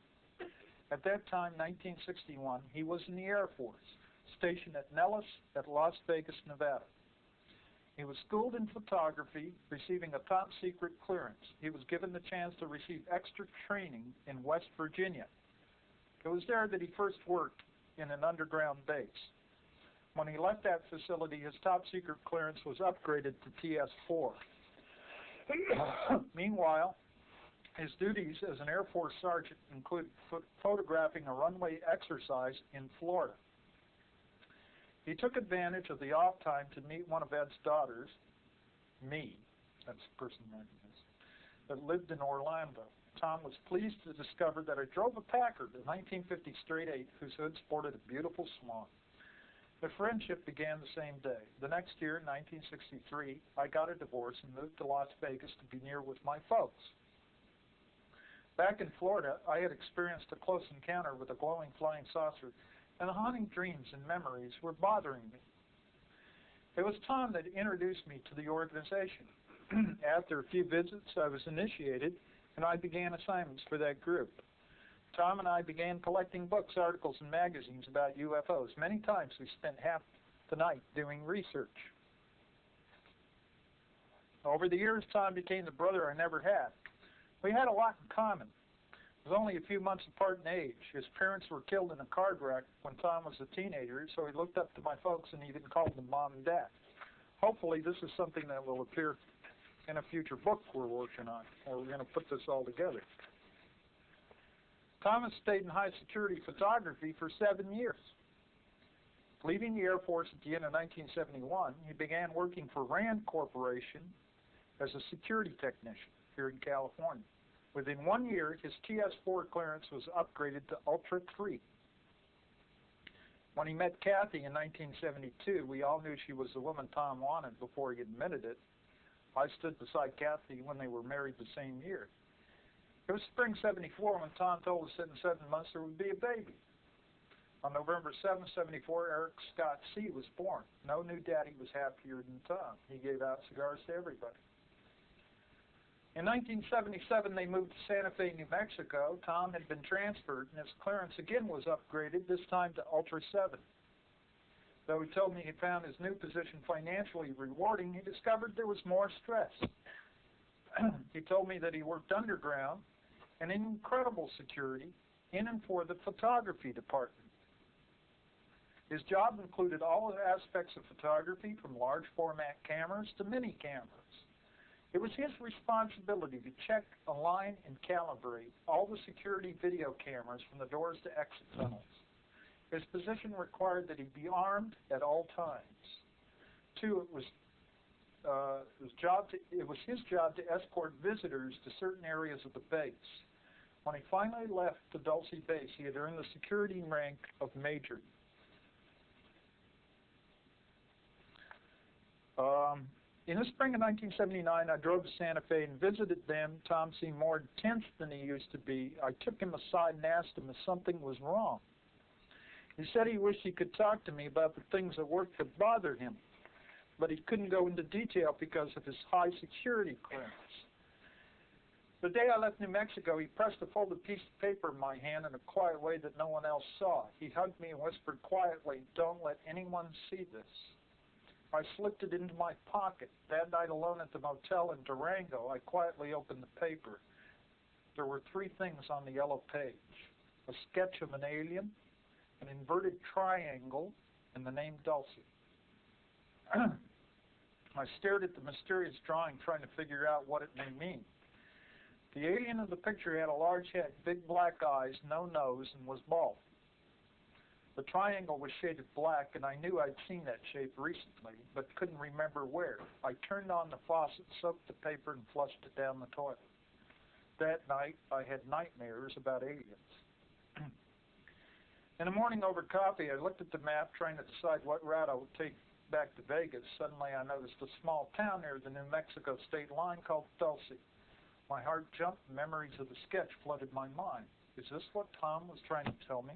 At that time, 1961, he was in the Air Force, stationed at Nellis at Las Vegas, Nevada. He was schooled in photography, receiving a top-secret clearance. He was given the chance to receive extra training in West Virginia. It was there that he first worked in an underground base. When he left that facility, his top-secret clearance was upgraded to TS4. Meanwhile, his duties as an Air Force sergeant included photographing a runway exercise in Florida. He took advantage of the off time to meet one of Ed's daughters, me, that's the person that lived in Orlando. Tom was pleased to discover that I drove a Packard, a 1950 straight 8, whose hood sported a beautiful swan. The friendship began the same day. The next year, in 1963, I got a divorce and moved to Las Vegas to be near with my folks. Back in Florida, I had experienced a close encounter with a glowing flying saucer, and the haunting dreams and memories were bothering me. It was Tom that introduced me to the organization. After a few visits, I was initiated, and I began assignments for that group. Tom and I began collecting books, articles, and magazines about UFOs. Many times we spent half the night doing research. Over the years, Tom became the brother I never had. We had a lot in common. It was only a few months apart in age. His parents were killed in a car wreck when Tom was a teenager, so he looked up to my folks and even called them Mom and Dad. Hopefully this is something that will appear in a future book we're working on, or we're going to put this all together. Thomas stayed in high security photography for 7 years. Leaving the Air Force at the end of 1971, he began working for RAND Corporation as a security technician here in California. Within 1 year, his TS4 clearance was upgraded to Ultra 3. When he met Kathy in 1972, we all knew she was the woman Tom wanted before he admitted it. I stood beside Kathy when they were married the same year. It was spring '74 when Tom told us that in 7 months there would be a baby. On November 7, '74, Eric Scott C. was born. No new daddy was happier than Tom. He gave out cigars to everybody. In 1977, they moved to Santa Fe, New Mexico. Tom had been transferred, and his clearance again was upgraded, this time to Ultra 7. Though he told me he found his new position financially rewarding, he discovered there was more stress. He told me that he worked underground and in incredible security in and for the photography department. His job included all aspects of photography, from large format cameras to mini cameras. It was his responsibility to check, align, and calibrate all the security video cameras from the doors to exit tunnels. His position required that he be armed at all times. 2, it was his job to escort visitors to certain areas of the base. When he finally left the Dulce base, he had earned the security rank of Major. In the spring of 1979, I drove to Santa Fe and visited them. Tom seemed more intense than he used to be. I took him aside and asked him if something was wrong. He said he wished he could talk to me about the things at work that bothered him, but he couldn't go into detail because of his high security clearance. The day I left New Mexico, he pressed a folded piece of paper in my hand in a quiet way that no one else saw. He hugged me and whispered quietly, "Don't let anyone see this." I slipped it into my pocket. That night alone at the motel in Durango, I quietly opened the paper. There were 3 things on the yellow page: a sketch of an alien, an inverted triangle, and the name Dulce. I stared at the mysterious drawing, trying to figure out what it may mean. The alien in the picture had a large head, big black eyes, no nose, and was bald. The triangle was shaded black, and I knew I'd seen that shape recently, but couldn't remember where. I turned on the faucet, soaked the paper, and flushed it down the toilet. That night, I had nightmares about aliens. In the morning over coffee, I looked at the map, trying to decide what route I would take back to Vegas. Suddenly, I noticed a small town near the New Mexico state line called Dulce. My heart jumped, and memories of the sketch flooded my mind. Is this what Tom was trying to tell me?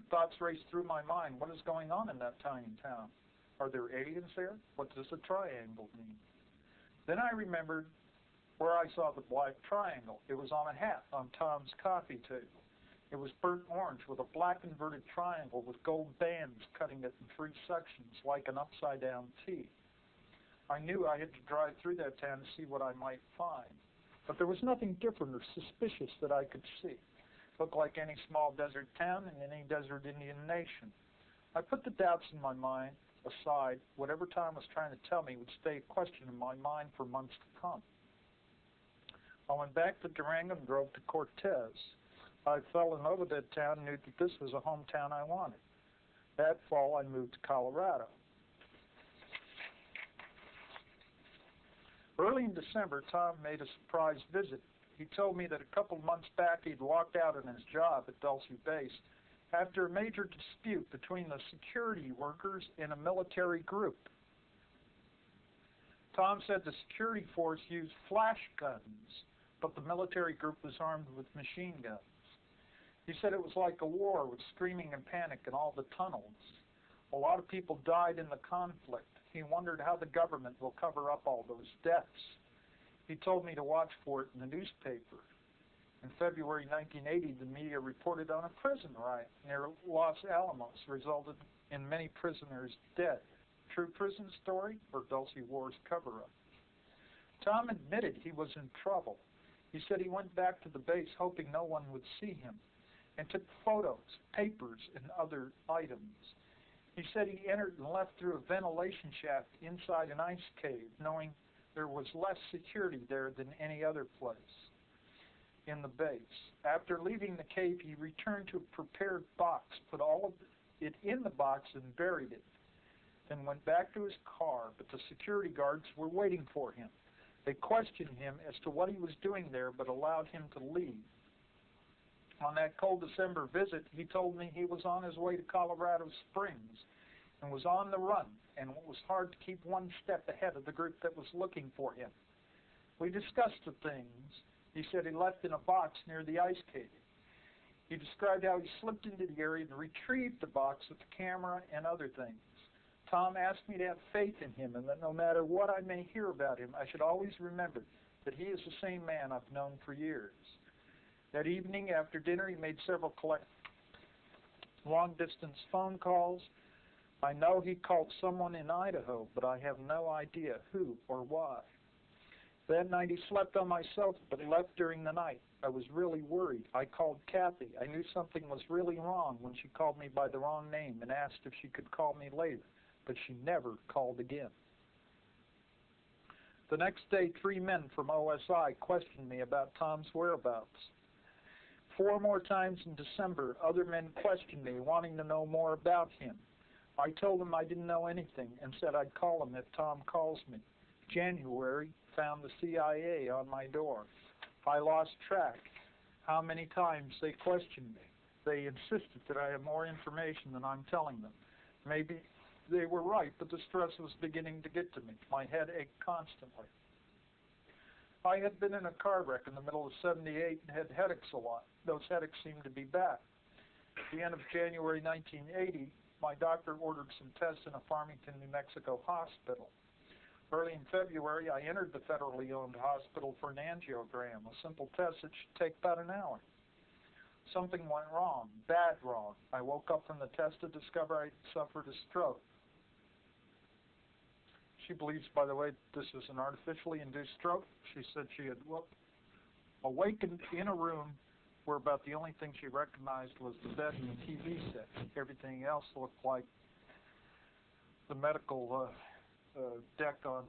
Thoughts raced through my mind. What is going on in that tiny town? Are there aliens there? What does the triangle mean? Then I remembered where I saw the black triangle. It was on a hat on Tom's coffee table. It was burnt orange with a black inverted triangle with gold bands cutting it in 3 sections like an upside-down T. I knew I had to drive through that town to see what I might find. But there was nothing different or suspicious that I could see. It looked like any small desert town in any desert Indian nation. I put the doubts in my mind aside. Whatever Tom was trying to tell me would stay a question in my mind for months to come. I went back to Durango and drove to Cortez. I fell in love with that town and knew that this was a hometown I wanted. That fall, I moved to Colorado. Early in December, Tom made a surprise visit. He told me that a couple months back he'd walked out on his job at Dulce Base after a major dispute between the security workers and a military group. Tom said the security force used flash guns, but the military group was armed with machine guns. He said it was like a war with screaming and panic in all the tunnels. A lot of people died in the conflict. He wondered how the government will cover up all those deaths. He told me to watch for it in the newspaper. In February 1980, the media reported on a prison riot near Los Alamos, resulted in many prisoners dead. True prison story or Dulce War's cover-up? Tom admitted he was in trouble. He said he went back to the base hoping no one would see him and took photos, papers, and other items. He said he entered and left through a ventilation shaft inside an ice cave, knowing there was less security there than any other place in the base. After leaving the cave, he returned to a prepared box, put all of it in the box and buried it, then went back to his car, but the security guards were waiting for him. They questioned him as to what he was doing there, but allowed him to leave. On that cold December visit, he told me he was on his way to Colorado Springs and was on the run, and it was hard to keep one step ahead of the group that was looking for him. We discussed the things he said he left in a box near the ice cave. He described how he slipped into the area and retrieved the box with the camera and other things. Tom asked me to have faith in him and that no matter what I may hear about him, I should always remember that he is the same man I've known for years. That evening after dinner, he made several long-distance phone calls. I know he called someone in Idaho, but I have no idea who or why. That night he slept on my sofa, but left during the night. I was really worried. I called Kathy. I knew something was really wrong when she called me by the wrong name and asked if she could call me later, but she never called again. The next day, 3 men from OSI questioned me about Tom's whereabouts. 4 more times in December, other men questioned me, wanting to know more about him. I told them I didn't know anything and said I'd call him if Tom calls me. January found the CIA on my door. I lost track how many times they questioned me. They insisted that I have more information than I'm telling them. Maybe they were right, but the stress was beginning to get to me. My head ached constantly. I had been in a car wreck in the middle of '78 and had headaches a lot. Those headaches seemed to be back. At the end of January 1980, my doctor ordered some tests in a Farmington, New Mexico hospital. Early in February, I entered the federally owned hospital for an angiogram, a simple test that should take about an hour. Something went wrong, bad wrong. I woke up from the test to discover I suffered a stroke. She believes, by the way, this is an artificially induced stroke. She said she had awakened in a room where about the only thing she recognized was the bed and the TV set. Everything else looked like the medical deck on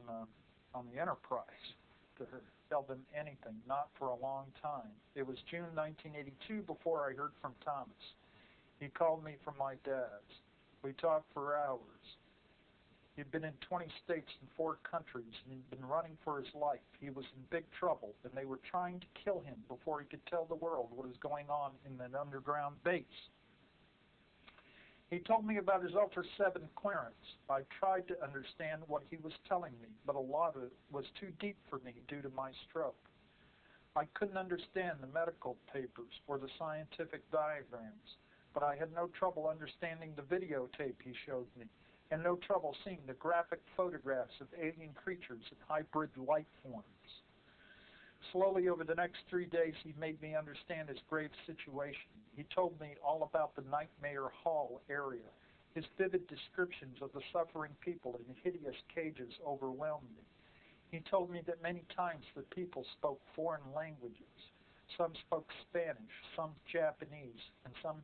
the Enterprise. To her, tell them anything, not for a long time. It was June 1982 before I heard from Thomas. He called me from my dad's. We talked for hours. He'd been in 20 states and 4 countries, and he'd been running for his life. He was in big trouble, and they were trying to kill him before he could tell the world what was going on in that underground base. He told me about his Ultra 7 clearance. I tried to understand what he was telling me, but a lot of it was too deep for me due to my stroke. I couldn't understand the medical papers or the scientific diagrams, but I had no trouble understanding the videotape he showed me, and no trouble seeing the graphic photographs of alien creatures and hybrid life forms. Slowly over the next 3 days, he made me understand his grave situation. He told me all about the Nightmare Hall area. His vivid descriptions of the suffering people in hideous cages overwhelmed me. He told me that many times the people spoke foreign languages. Some spoke Spanish, some Japanese, and some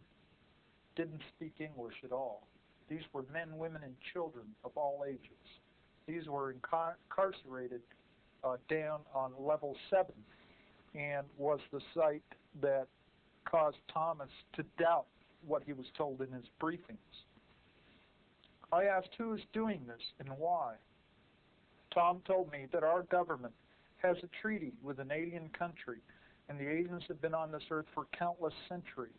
didn't speak English at all. These were men, women, and children of all ages. These were incarcerated down on level 7, and was the site that caused Thomas to doubt what he was told in his briefings. I asked who is doing this and why. Tom told me that our government has a treaty with an alien country, and the aliens have been on this earth for countless centuries.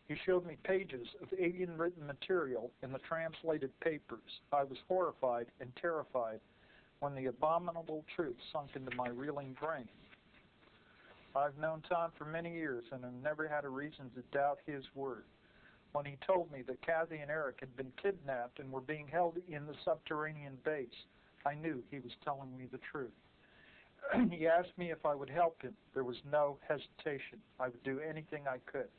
He showed me pages of alien-written material in the translated papers. I was horrified and terrified when the abominable truth sunk into my reeling brain. I've known Tom for many years and have never had a reason to doubt his word. When he told me that Kathy and Eric had been kidnapped and were being held in the subterranean base, I knew he was telling me the truth. He asked me if I would help him. There was no hesitation. I would do anything I could.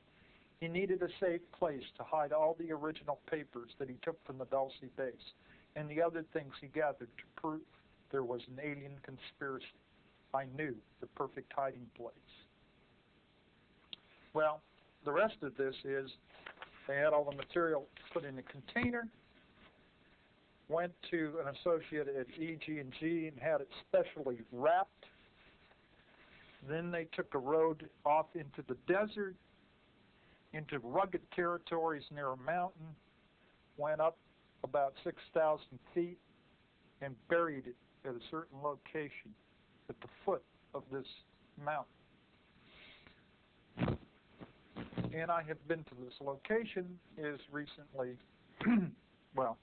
He needed a safe place to hide all the original papers that he took from the Dulce base and the other things he gathered to prove there was an alien conspiracy. I knew the perfect hiding place. Well, the rest of this is they had all the material put in a container, went to an associate at EG&G and had it specially wrapped. Then they took a road off into the desert, into rugged territories near a mountain, went up about 6,000 feet, and buried it at a certain location at the foot of this mountain. And I have been to this location as recently, well,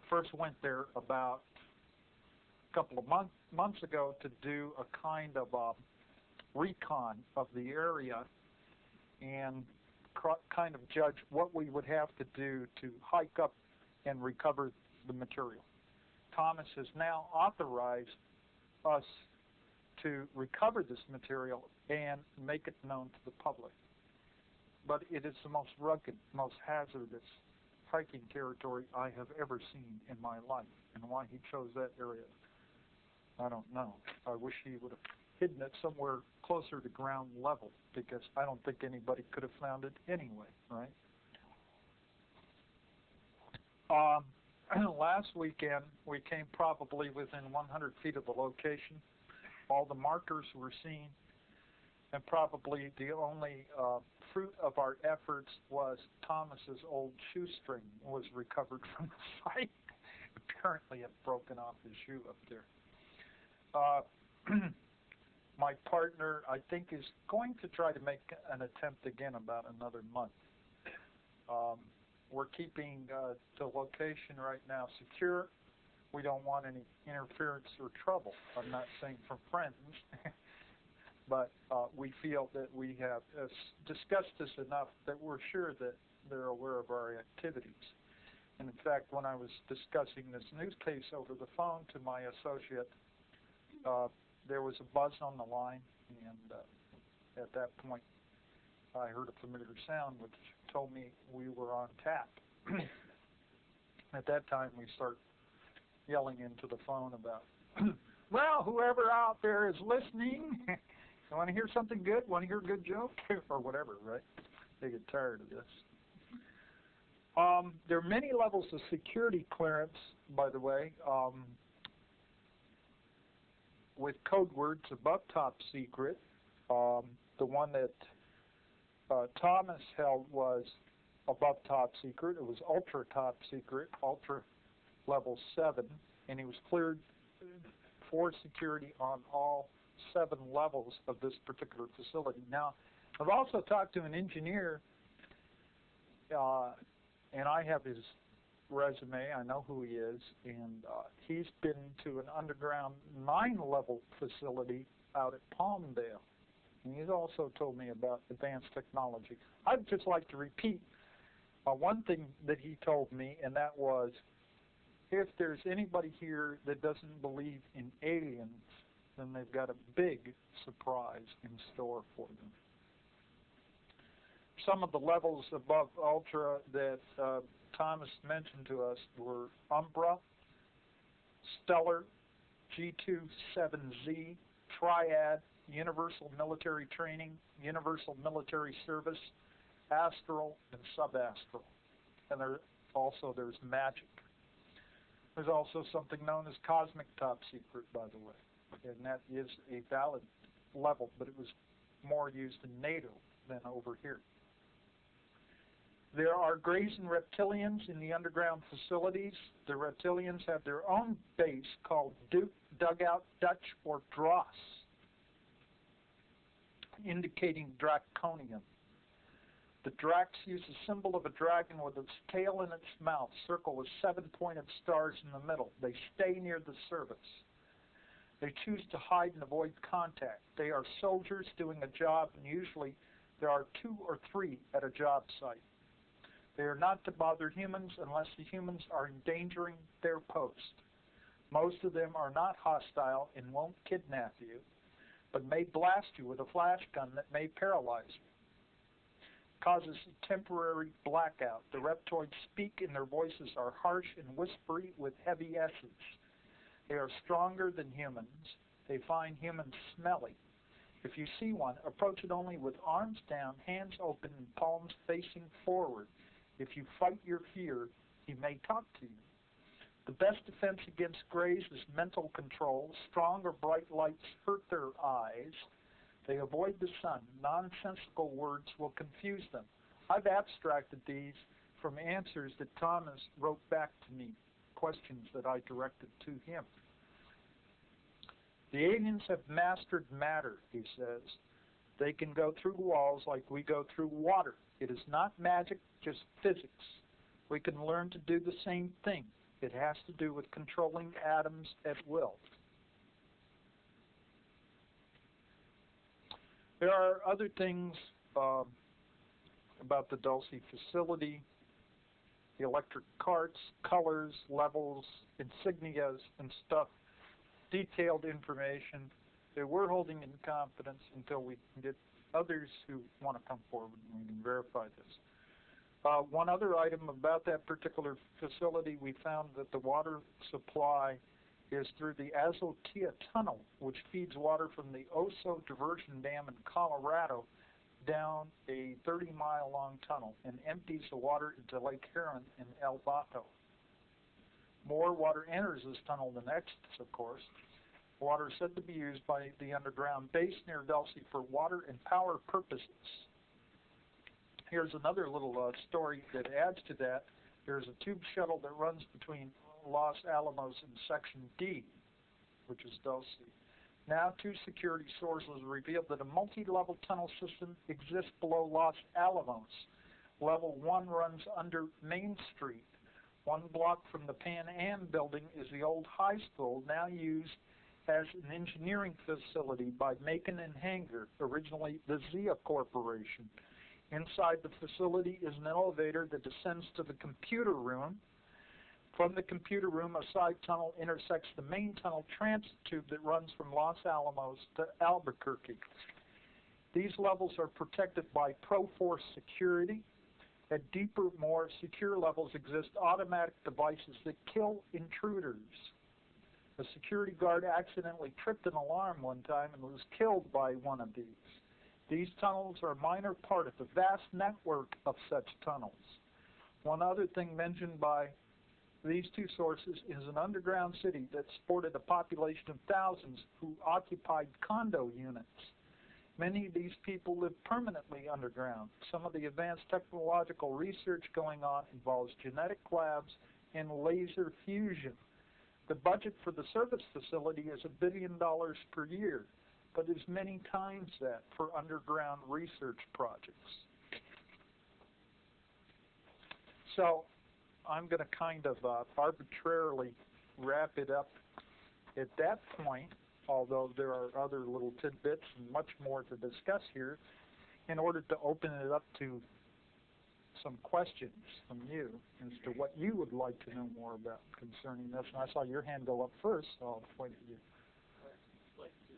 first went there about a couple of months ago to do a kind of recon of the area and kind of judge what we would have to do to hike up and recover the material. Thomas has now authorized us to recover this material and make it known to the public. But it is the most rugged, most hazardous hiking territory I have ever seen in my life. And why he chose that area, I don't know. I wish he would have hidden it somewhere closer to ground level, because I don't think anybody could have found it anyway, right? Last weekend, we came probably within 100 feet of the location. All the markers were seen, and probably the only fruit of our efforts was Thomas's old shoestring was recovered from the site. Apparently it broken off his shoe up there. My partner, I think, is going to try to make an attempt again about another month. We're keeping the location right now secure. We don't want any interference or trouble. I'm not saying from friends, but we feel that we have discussed this enough that we're sure that they're aware of our activities. And in fact, when I was discussing this news case over the phone to my associate, there was a buzz on the line, and at that point, I heard a familiar sound which told me we were on tap. At that time, we start yelling into the phone about, well, whoever out there is listening, you want to hear something good? Want to hear a good joke? Or whatever, right? They get tired of this. There are many levels of security clearance, by the way, with code words above top secret. The one that Thomas held was above top secret. It was ultra top secret, ultra level 7, and he was cleared for security on all 7 levels of this particular facility. Now, I've also talked to an engineer, and I have his resume. I know who he is, and he's been to an underground 9-level facility out at Palmdale. And he's also told me about advanced technology. I'd just like to repeat one thing that he told me, and that was, if there's anybody here that doesn't believe in aliens, then they've got a big surprise in store for them. Some of the levels above Ultra that Thomas mentioned to us were Umbra, Stellar, G27Z, Triad, Universal Military Training, Universal Military Service, Astral, and Subastral. And there's Magic. There's also something known as Cosmic Top Secret, by the way, and that is a valid level, but it was more used in NATO than over here. There are Greys and Reptilians in the underground facilities. The Reptilians have their own base called Duke, Dugout, Dutch, or Dross, indicating Draconian. The Drax use a symbol of a dragon with its tail in its mouth, circled with 7-pointed stars in the middle. They stay near the service. They choose to hide and avoid contact. They are soldiers doing a job, and usually there are 2 or 3 at a job site. They are not to bother humans unless the humans are endangering their post. Most of them are not hostile and won't kidnap you, but may blast you with a flash gun that may paralyze you. Causes a temporary blackout. The reptoids speak and their voices are harsh and whispery with heavy S's. They are stronger than humans. They find humans smelly. If you see one, approach it only with arms down, hands open, and palms facing forward. If you fight your fear, he may talk to you. The best defense against Greys is mental control. Strong or bright lights hurt their eyes. They avoid the sun. Nonsensical words will confuse them. I've abstracted these from answers that Thomas wrote back to me, questions that I directed to him. The aliens have mastered matter, he says. They can go through walls like we go through water. It is not magic, just physics. We can learn to do the same thing. It has to do with controlling atoms at will. There are other things about the Dulce facility, the electric carts, colors, levels, insignias, and stuff, detailed information that we're holding in confidence until we can get others who want to come forward and we can verify this. One other item about that particular facility, we found that the water supply is through the Azotea Tunnel, which feeds water from the Oso Diversion Dam in Colorado down a 30-mile-long tunnel and empties the water into Lake Huron in El Bato. More water enters this tunnel than exits, of course. Water is said to be used by the underground base near Dulce for water and power purposes. Here's another little story that adds to that. There's a tube shuttle that runs between Los Alamos and Section D, which is Dulce. Now, 2 security sources revealed that a multi-level tunnel system exists below Los Alamos. Level 1 runs under Main Street. 1 block from the Pan Am building is the old high school, now used as an engineering facility by Macon and Hanger, originally the Zia Corporation. Inside the facility is an elevator that descends to the computer room. From the computer room, a side tunnel intersects the main tunnel transit tube that runs from Los Alamos to Albuquerque. These levels are protected by Proforce security. At deeper, more secure levels exist automatic devices that kill intruders. A security guard accidentally tripped an alarm one time and was killed by one of these. These tunnels are a minor part of the vast network of such tunnels. One other thing mentioned by these 2 sources is an underground city that sported a population of thousands who occupied condo units. Many of these people live permanently underground. Some of the advanced technological research going on involves genetic labs and laser fusion. The budget for the service facility is $1 billion per year, but is many times that for underground research projects. So I'm going to kind of arbitrarily wrap it up at that point, although there are other little tidbits and much more to discuss here, in order to open it up to some questions from you as to what you would like to know more about concerning this. And I saw your hand go up first, so I'll point at you. I'd like to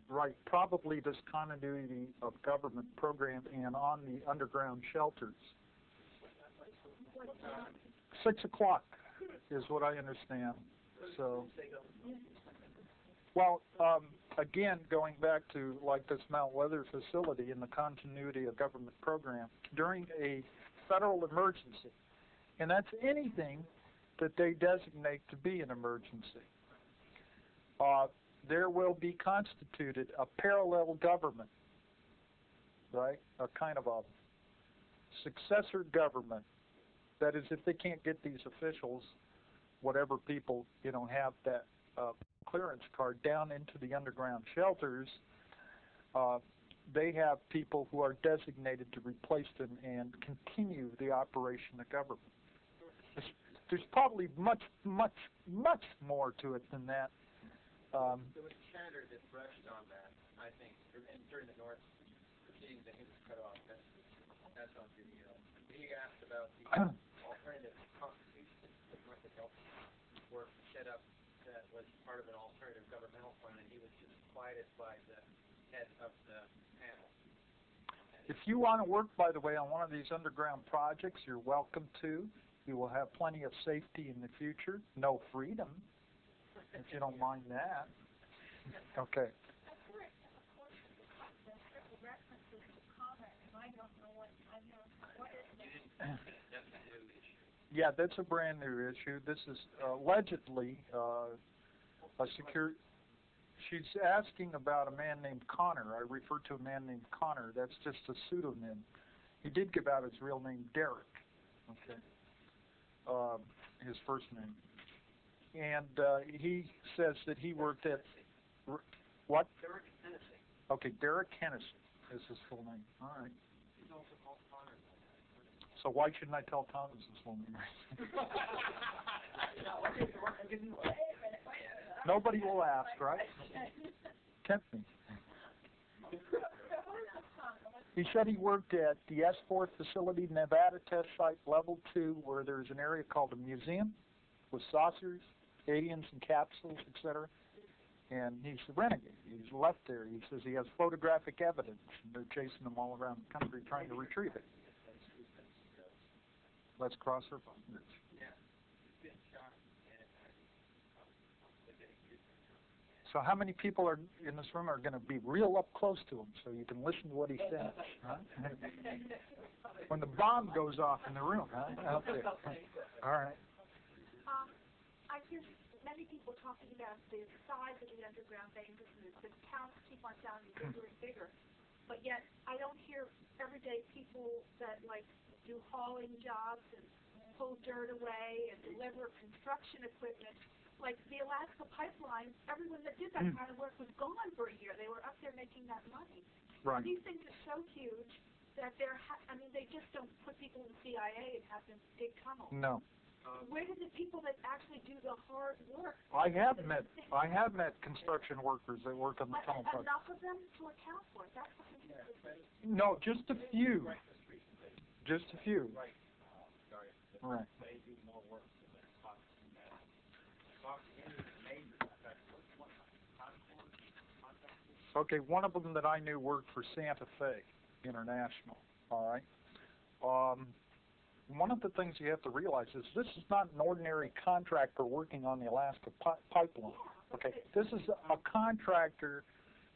Right, probably this continuity of government program and on the underground shelters. 6 o'clock is what I understand. So, well, again, going back to like this Mount Weather facility and the continuity of government program during a federal emergency, and that's anything that they designate to be an emergency. There will be constituted a parallel government, right? A kind of a successor government. That is, if they can't get these officials, whatever people, have that clearance card down into the underground shelters, they have people who are designated to replace them and continue the operation of government. There's probably much, much, much more to it than that. There was chatter that brushed on that, I think, during the North proceedings, and he was cut off. That's on video. He asked about the alternative constitution that North Dakota work set up that was part of an alternative governmental plan, and he was just quieted by the head of the panel. If you want to work, by the way, on one of these underground projects, you're welcome to. You will have plenty of safety in the future. No freedom, if you don't mind that. Okay. Yeah, that's a brand new issue. This is allegedly a secure. She's asking about a man named Connor. I refer to a man named Connor. That's just a pseudonym. He did give out his real name, Derek. Okay. His first name. And he says that he worked at what? Derek Hennessy. Okay, Derek Hennessy is his full name. All right. He's also called Connor. So why shouldn't I tell Thomas his full name? Nobody will ask, right? Tempt me. He said he worked at the S4 facility, Nevada Test Site Level 2, where there's an area called a museum with saucers, aliens and capsules, etc. And he's a renegade. He's left there. He says he has photographic evidence, and they're chasing him all around the country trying to retrieve it. Let's cross our fingers. So how many people are in this room are going to be real up close to him so you can listen to what he says? Huh? When the bomb goes off in the room, huh? Out there. All right. I hear many people talking about the size of the underground veins and the counts keep on sounding bigger and bigger. But yet I don't hear everyday people that do hauling jobs and pull dirt away and deliver construction equipment. Like the Alaska pipeline, everyone that did that kind of work was gone for a year. They were up there making that money. Right. These things are so huge that they just don't put people in the CIA and have them dig tunnels. No. Where do the people that actually do the hard work? I have met construction workers that work on the tunnel project. Enough of them to account for it. That's what I'm saying. No, just a few. Just a few. Right. Right. They do more work than that. Okay, one of them that I knew worked for Santa Fe International. All right. One of the things you have to realize is this is not an ordinary contractor working on the Alaska pipeline. Okay, this is a contractor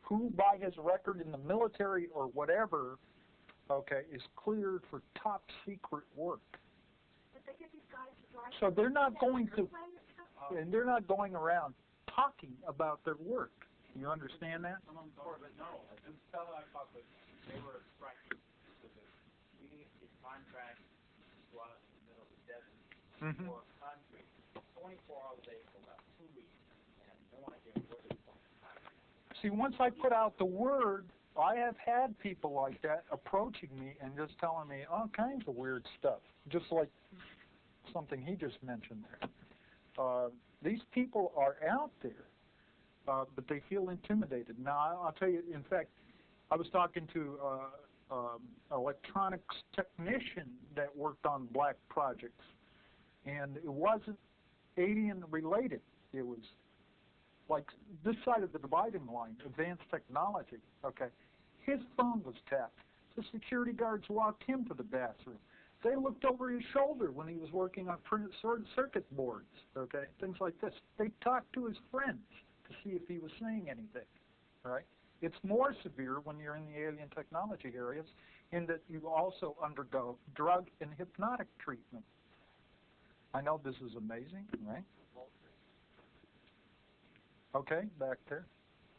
who, by his record in the military or whatever, okay, is cleared for top secret work. But they get these guys to drive. So they're not going to, and they're not going around talking about their work. You understand that? But no, this fellow I talked with, they were striking with it. We need a contract to go out in the middle of the desert for concrete, 24 hours a day for about 2 weeks, and no one can work it. See, once I put out the word, I have had people like that approaching me and just telling me all kinds of weird stuff, just like something he just mentioned there. These people are out there, but they feel intimidated. Now, I'll tell you, in fact, I was talking to an electronics technician that worked on black projects, and it wasn't alien related. it was like this side of the dividing line, advanced technology, okay? His phone was tapped. The security guards walked him to the bathroom. They looked over his shoulder when he was working on printed circuit boards, okay? Things like this. They talked to his friends to see if he was saying anything, right? It's more severe when you're in the alien technology areas in that you also undergo drug and hypnotic treatment. I know this is amazing, right? Okay, back there.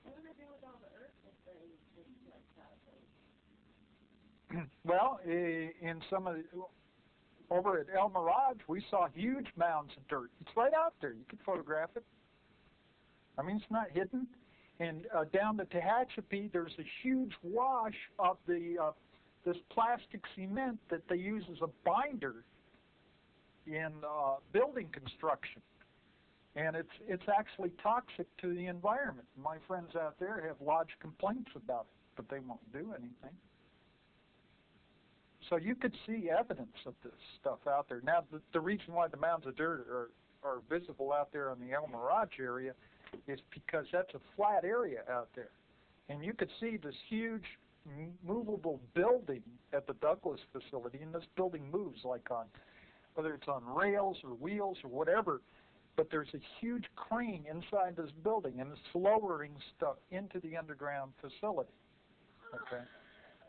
What do they do with all the earth that they Well, in some of the, over at El Mirage, we saw huge mounds of dirt. It's right out there. You can photograph it. I mean, it's not hidden. And down the Tehachapi, there's a huge wash of the this plastic cement that they use as a binder in building construction. And it's actually toxic to the environment. My friends out there have lodged complaints about it, but they won't do anything. So you could see evidence of this stuff out there. Now, the reason why the mounds of dirt are visible out there in the El Mirage area is because that's a flat area out there. And you could see this huge movable building at the Douglas facility, and this building moves like on, whether it's on rails or wheels or whatever, but there's a huge crane inside this building, and it's lowering stuff into the underground facility, okay?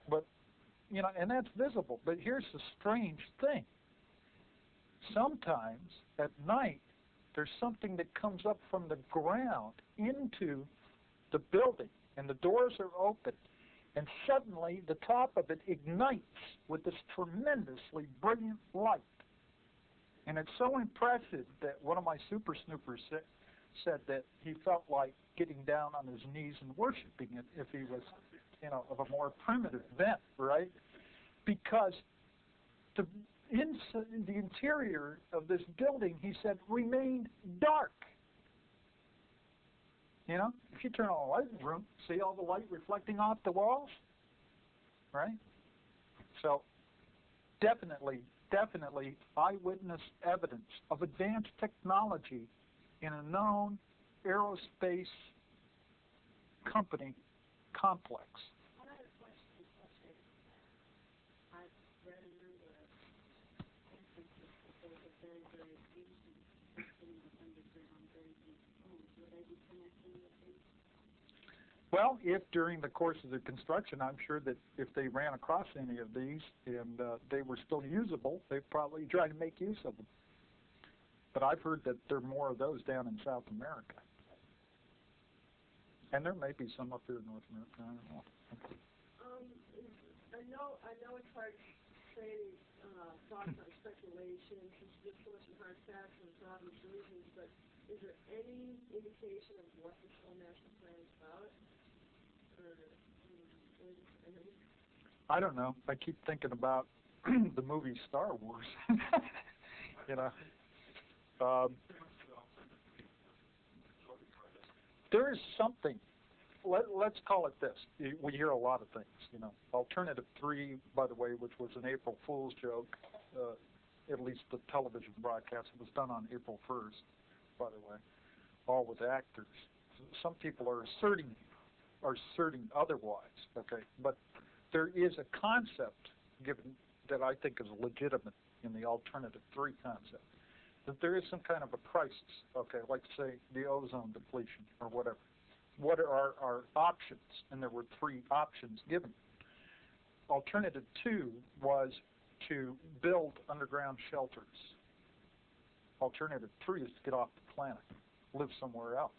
But, you know, and that's visible. But here's the strange thing. Sometimes at night, there's something that comes up from the ground into the building, and the doors are open, and suddenly the top of it ignites with this tremendously brilliant light. And it's so impressive that one of my super snoopers said that he felt like getting down on his knees and worshiping it if he was, you know, of a more primitive bent, right? Because the interior of this building, he said, remained dark. You know, if you turn on a light in the room, see all the light reflecting off the walls, right? So definitely eyewitness evidence of advanced technology in a known aerospace company complex. Another question. I've read a number of instances that there's a very, very ancient system of underground, very deep homes. Would they be connecting with these? Well, if during the course of the construction, I'm sure that if they ran across any of these and they were still usable, they'd probably try to make use of them. But I've heard that there are more of those down in South America. And there may be some up here in North America, I don't know. I know it's hard to say thoughts on speculation, since this was some hard facts and some obvious reasons, but is there any indication of what the Sloan National Plan is about? I don't know. I keep thinking about the movie Star Wars. You know, there is something. Let's call it this. We hear a lot of things. You know, Alternative 3, by the way, which was an April Fool's joke. At least the television broadcast. It was done on April 1st, by the way, all with actors. Some people are asserting otherwise, okay? But there is a concept given that I think is legitimate in the Alternative 3 concept, that there is some kind of a crisis, okay, like say the ozone depletion or whatever. What are our options? And there were 3 options given. Alternative 2 was to build underground shelters. Alternative 3 is to get off the planet, live somewhere else,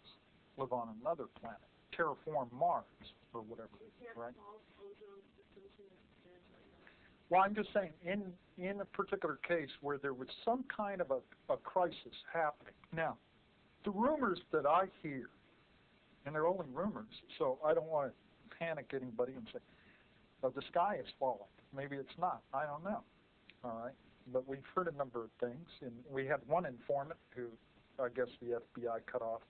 live on another planet, terraform Mars or whatever, right? Well, I'm just saying, in a particular case where there was some kind of a crisis happening. Now, the rumors that I hear, and they're only rumors, so I don't want to panic anybody and say, oh, the sky is falling. Maybe it's not. I don't know. All right? But we've heard a number of things, and we had one informant who I guess the FBI cut off.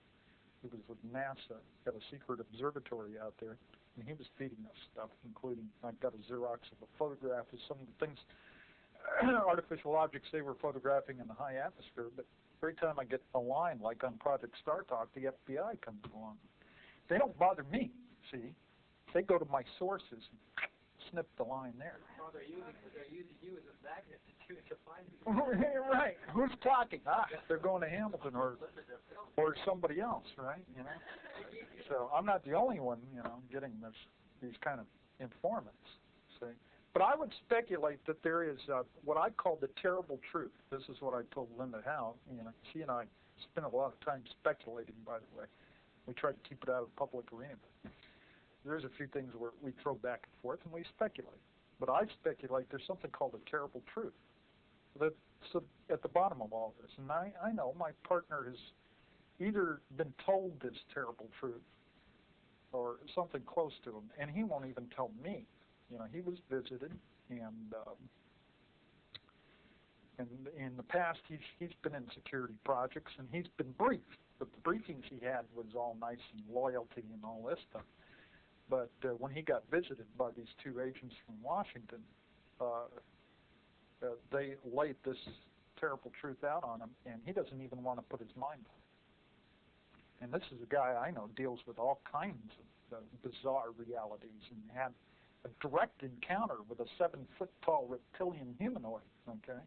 He was with NASA at a secret observatory out there, and he was feeding us stuff, including, I've got a Xerox of a photograph of some of the things, artificial objects they were photographing in the high atmosphere. But every time I get a line, like on Project Star Talk, the FBI comes along. They don't bother me, see? They go to my sources and snip the line there. Well, they're using you as a magnet to find people. Right. Who's talking? They're going to Hamilton or somebody else, right? You know. So I'm not the only one, you know, getting these kind of informants. See. But I would speculate that there is what I call the terrible truth. This is what I told Linda Howe. You know, she and I spent a lot of time speculating. By the way, we try to keep it out of the public arena. There's a few things where we throw back and forth and we speculate. But I speculate there's something called the terrible truth that's at the bottom of all this. And I know my partner has either been told this terrible truth or something close to him, and he won't even tell me. You know, he was visited, and in the past he's been in security projects, and he's been briefed. But the briefings he had was all nice and loyalty and all this stuff. But when he got visited by these two agents from Washington, they laid this terrible truth out on him, and he doesn't even want to put his mind on it. And this is a guy I know deals with all kinds of bizarre realities and had a direct encounter with a 7-foot-tall reptilian humanoid, okay?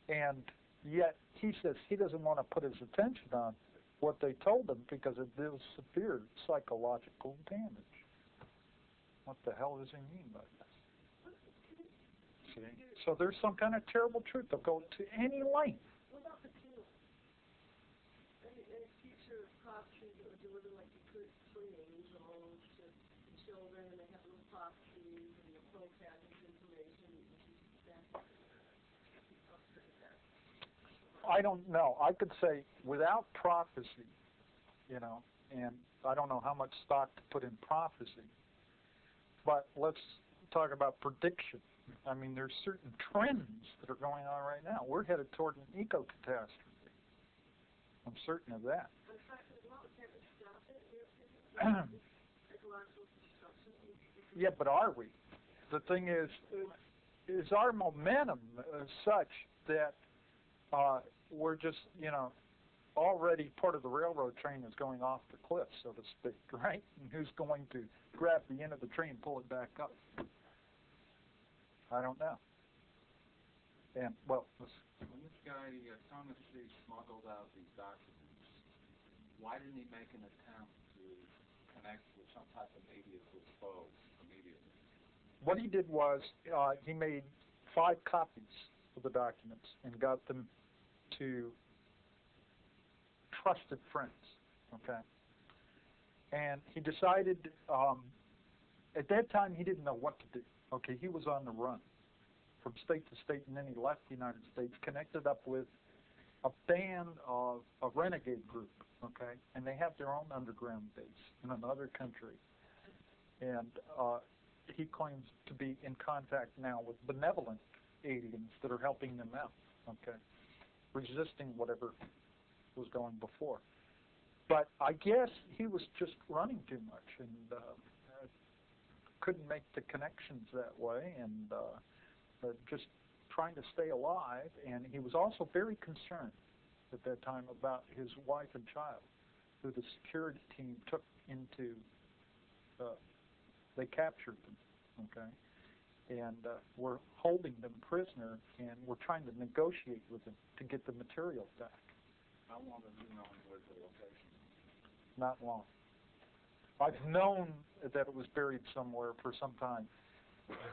And yet he says he doesn't want to put his attention on what they told him because it deals severe psychological damage. What the hell does he mean by this? See? So there's some kind of terrible truth. They'll go to any length. What about the two? Any future prophecies that were delivered, like you put angels to children, and they have little prophecies, and the Pope has this information, I don't know. I could say without prophecy, you know, and I don't know how much stock to put in prophecy, but let's talk about prediction. I mean, there's certain trends that are going on right now. We're headed toward an eco-catastrophe. I'm certain of that. Yeah, but are we? The thing is our momentum such that we're just, you know, already part of the railroad train is going off the cliff, so to speak, right? And who's going to grab the end of the train and pull it back up? I don't know. And, well, when this guy, Thomas C., smuggled out these documents, why didn't he make an attempt to connect with some type of media to expose immediately? What he did was he made 5 copies of the documents and got them to trusted friends, okay? And he decided, at that time he didn't know what to do, okay? He was on the run from state to state, and then he left the United States, connected up with a band of a renegade group, okay? And they have their own underground base in another country. And he claims to be in contact now with benevolent aliens that are helping them out, okay? Resisting whatever was going before. But I guess he was just running too much and couldn't make the connections that way, and just trying to stay alive. And he was also very concerned at that time about his wife and child, who the security team took into, they captured them, okay? And we're holding them prisoner, and we're trying to negotiate with them to get the material back. How long have you known where the location? Not long. I've known that it was buried somewhere for some time,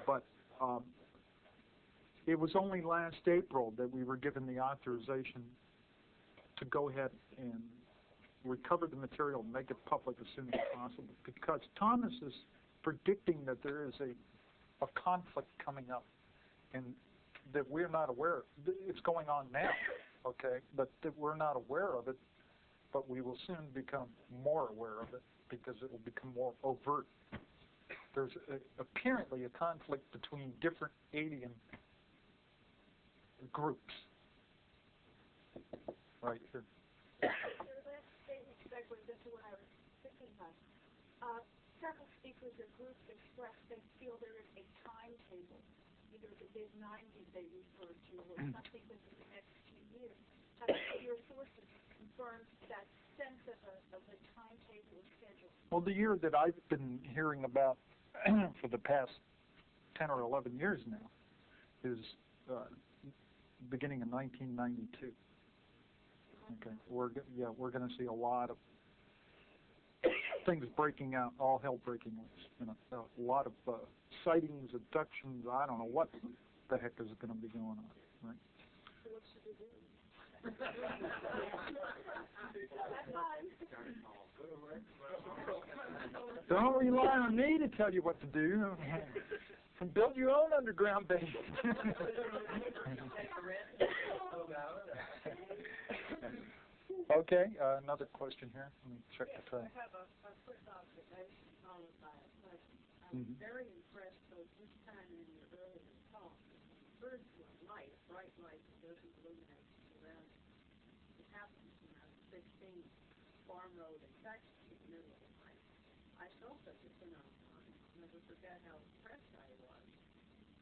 but it was only last April that we were given the authorization to go ahead and recover the material and make it public as soon as possible, because Thomas is predicting that there is a conflict coming up, and that we're not aware of. It's going on now, okay, but that we're not aware of it, but we will soon become more aware of it because it will become more overt. There's apparently a conflict between different alien groups right here. Your last statement segues into what I was thinking of. Several speakers or groups express they feel there is a timetable, either the big 90s they refer to or something within the next few years. have your sources confirmed that sense of a timetable or schedule? Well, the year that I've been hearing about for the past 10 or 11 years now is beginning in 1992. Okay, we're going to see a lot of things breaking out, all hell breaking loose. You know, a lot of sightings, abductions. I don't know what the heck is going to be going on. Right? So what should we do? Don't rely on me to tell you what to do. Build your own underground base. Okay, another question here. Let me check the time. I have a quick observation followed by a question. I'm very impressed though this time in your earlier talk, you referred to a light, a bright light that doesn't illuminate around it. It happens when I was 16, Farm Road, in fact, in the middle of the night. I saw such a phenomenon. I'll never forget how impressed I was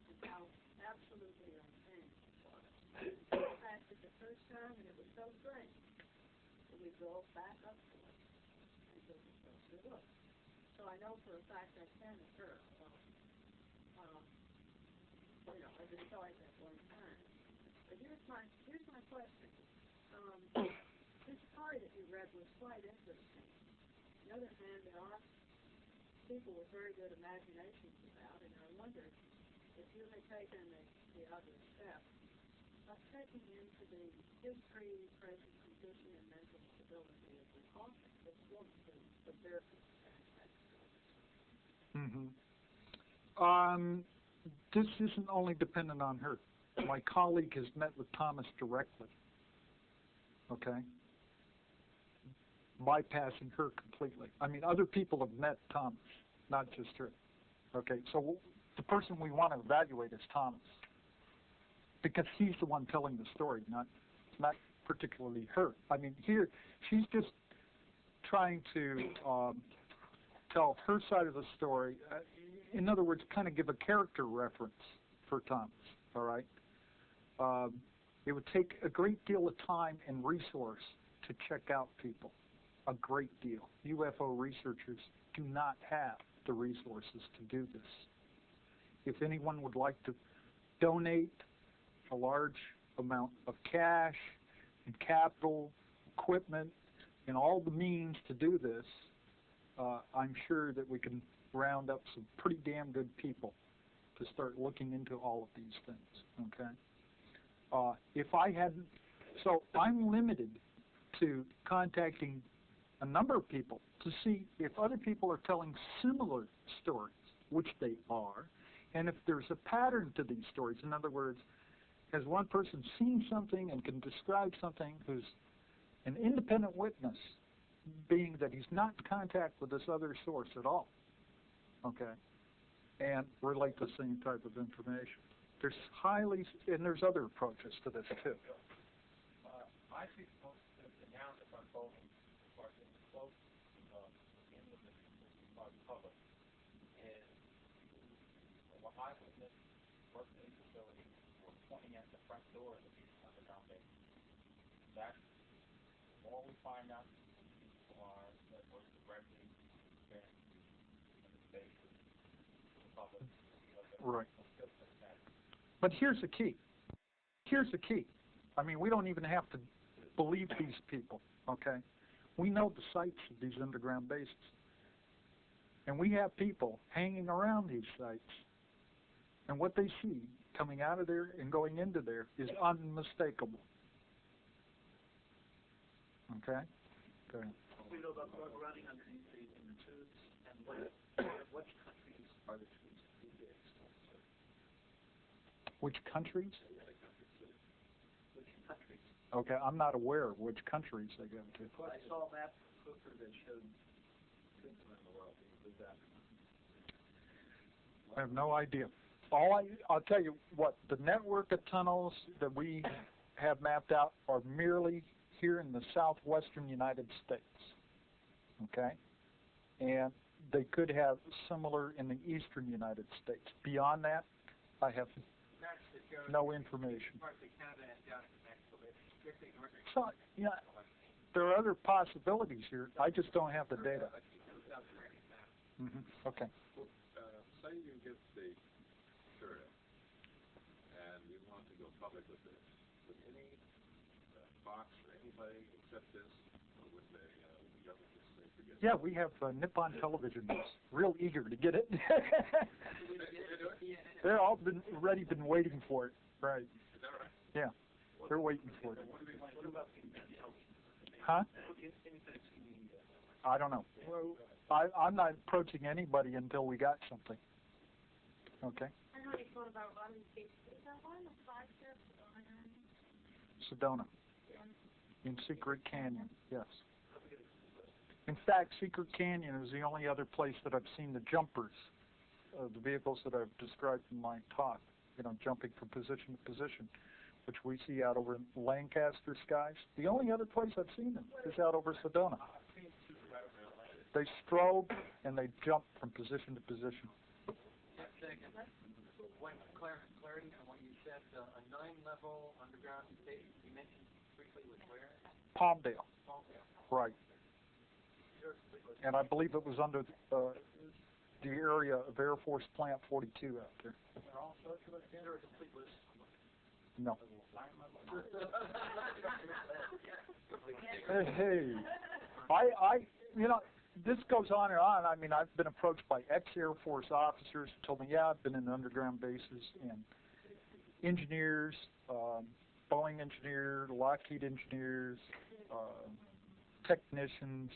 and how absolutely unchanged it was. I passed it the first time and it was so strange. We drove back up to it and took a closer look. So I know for a fact that can occur. You know, I just saw it at one time. But here's my question. This story that you read was quite interesting. On the other hand, there are people with very good imaginations about, and I wondered if you had taken the other step of taking into the history, present condition, and mental stability of the author, this woman, the therapist. This isn't only dependent on her. My colleague has met with Thomas directly. Okay? Bypassing her completely. I mean, other people have met Thomas, not just her. Okay, so the person we want to evaluate is Thomas, because he's the one telling the story, not particularly her. I mean, here she's just trying to tell her side of the story. In other words, kind of give a character reference for Thomas. All right. It would take a great deal of time and resource to check out people. A great deal. UFO researchers do not have the resources to do this. If anyone would like to donate a large amount of cash and capital, equipment, and all the means to do this, I'm sure that we can round up some pretty damn good people to start looking into all of these things, okay? If I hadn't, so I'm limited to contacting a number of people to see if other people are telling similar stories, which they are, and if there's a pattern to these stories. In other words, has one person seen something and can describe something who's an independent witness, being that he's not in contact with this other source at all, okay, and relate the same type of information. There's there's other approaches to this too. I see the narrative unfolding as close in the public is what I witnessed working in facilities were pointing at the front doors of these underground bases. That's the more we find out who these people are that work directly in the spaces to the public. Right. But here's the key. Here's the key. I mean, we don't even have to believe these people, okay? We know the sites of these underground bases. And we have people hanging around these sites. And what they see coming out of there and going into there is unmistakable. Okay? Go ahead. We know about blood running underneath in the tubes, and which countries are the tubes to be used? Which countries? Which countries? Okay, I'm not aware of which countries they go to. I saw a map from Hooker that showed tubes around the world. Was that? I have no idea. I'll tell you what, the network of tunnels that we have mapped out are merely here in the southwestern United States. Okay? And they could have similar in the eastern United States. Beyond that, I have no information. Parts of Canada and down to Mexico, strictly north of So, yeah, there are other possibilities here. I just don't have the data. Okay. Say you get the material, and you want to go public with this. Would any Fox or anybody accept this, or would the government just say forget it? Yeah, we have Nippon Television that's real eager to get it. They're all been waiting for it. Right. Is that right? Yeah, they're waiting for it. What about the Huh? anything I don't know. I'm not approaching anybody until we got something. Okay. I know you thought about running cases. Is that one of the five there? Sedona. In Secret Canyon, yes. In fact, Secret Canyon is the only other place that I've seen the jumpers, the vehicles that I've described in my talk, jumping from position to position, which we see out over in Lancaster skies. The only other place I've seen them is out over Sedona. They strobe and they jump from position to position. One clarity on what you said, a 9-level underground station you mentioned briefly was where? Palmdale. Palmdale. Right. And I believe it was under the area of Air Force Plant 42 out there. Is there a complete list? No. Hey, this goes on and on. I mean, I've been approached by ex-Air Force officers who told me, yeah, I've been in underground bases, and engineers, Boeing engineers, Lockheed engineers, technicians.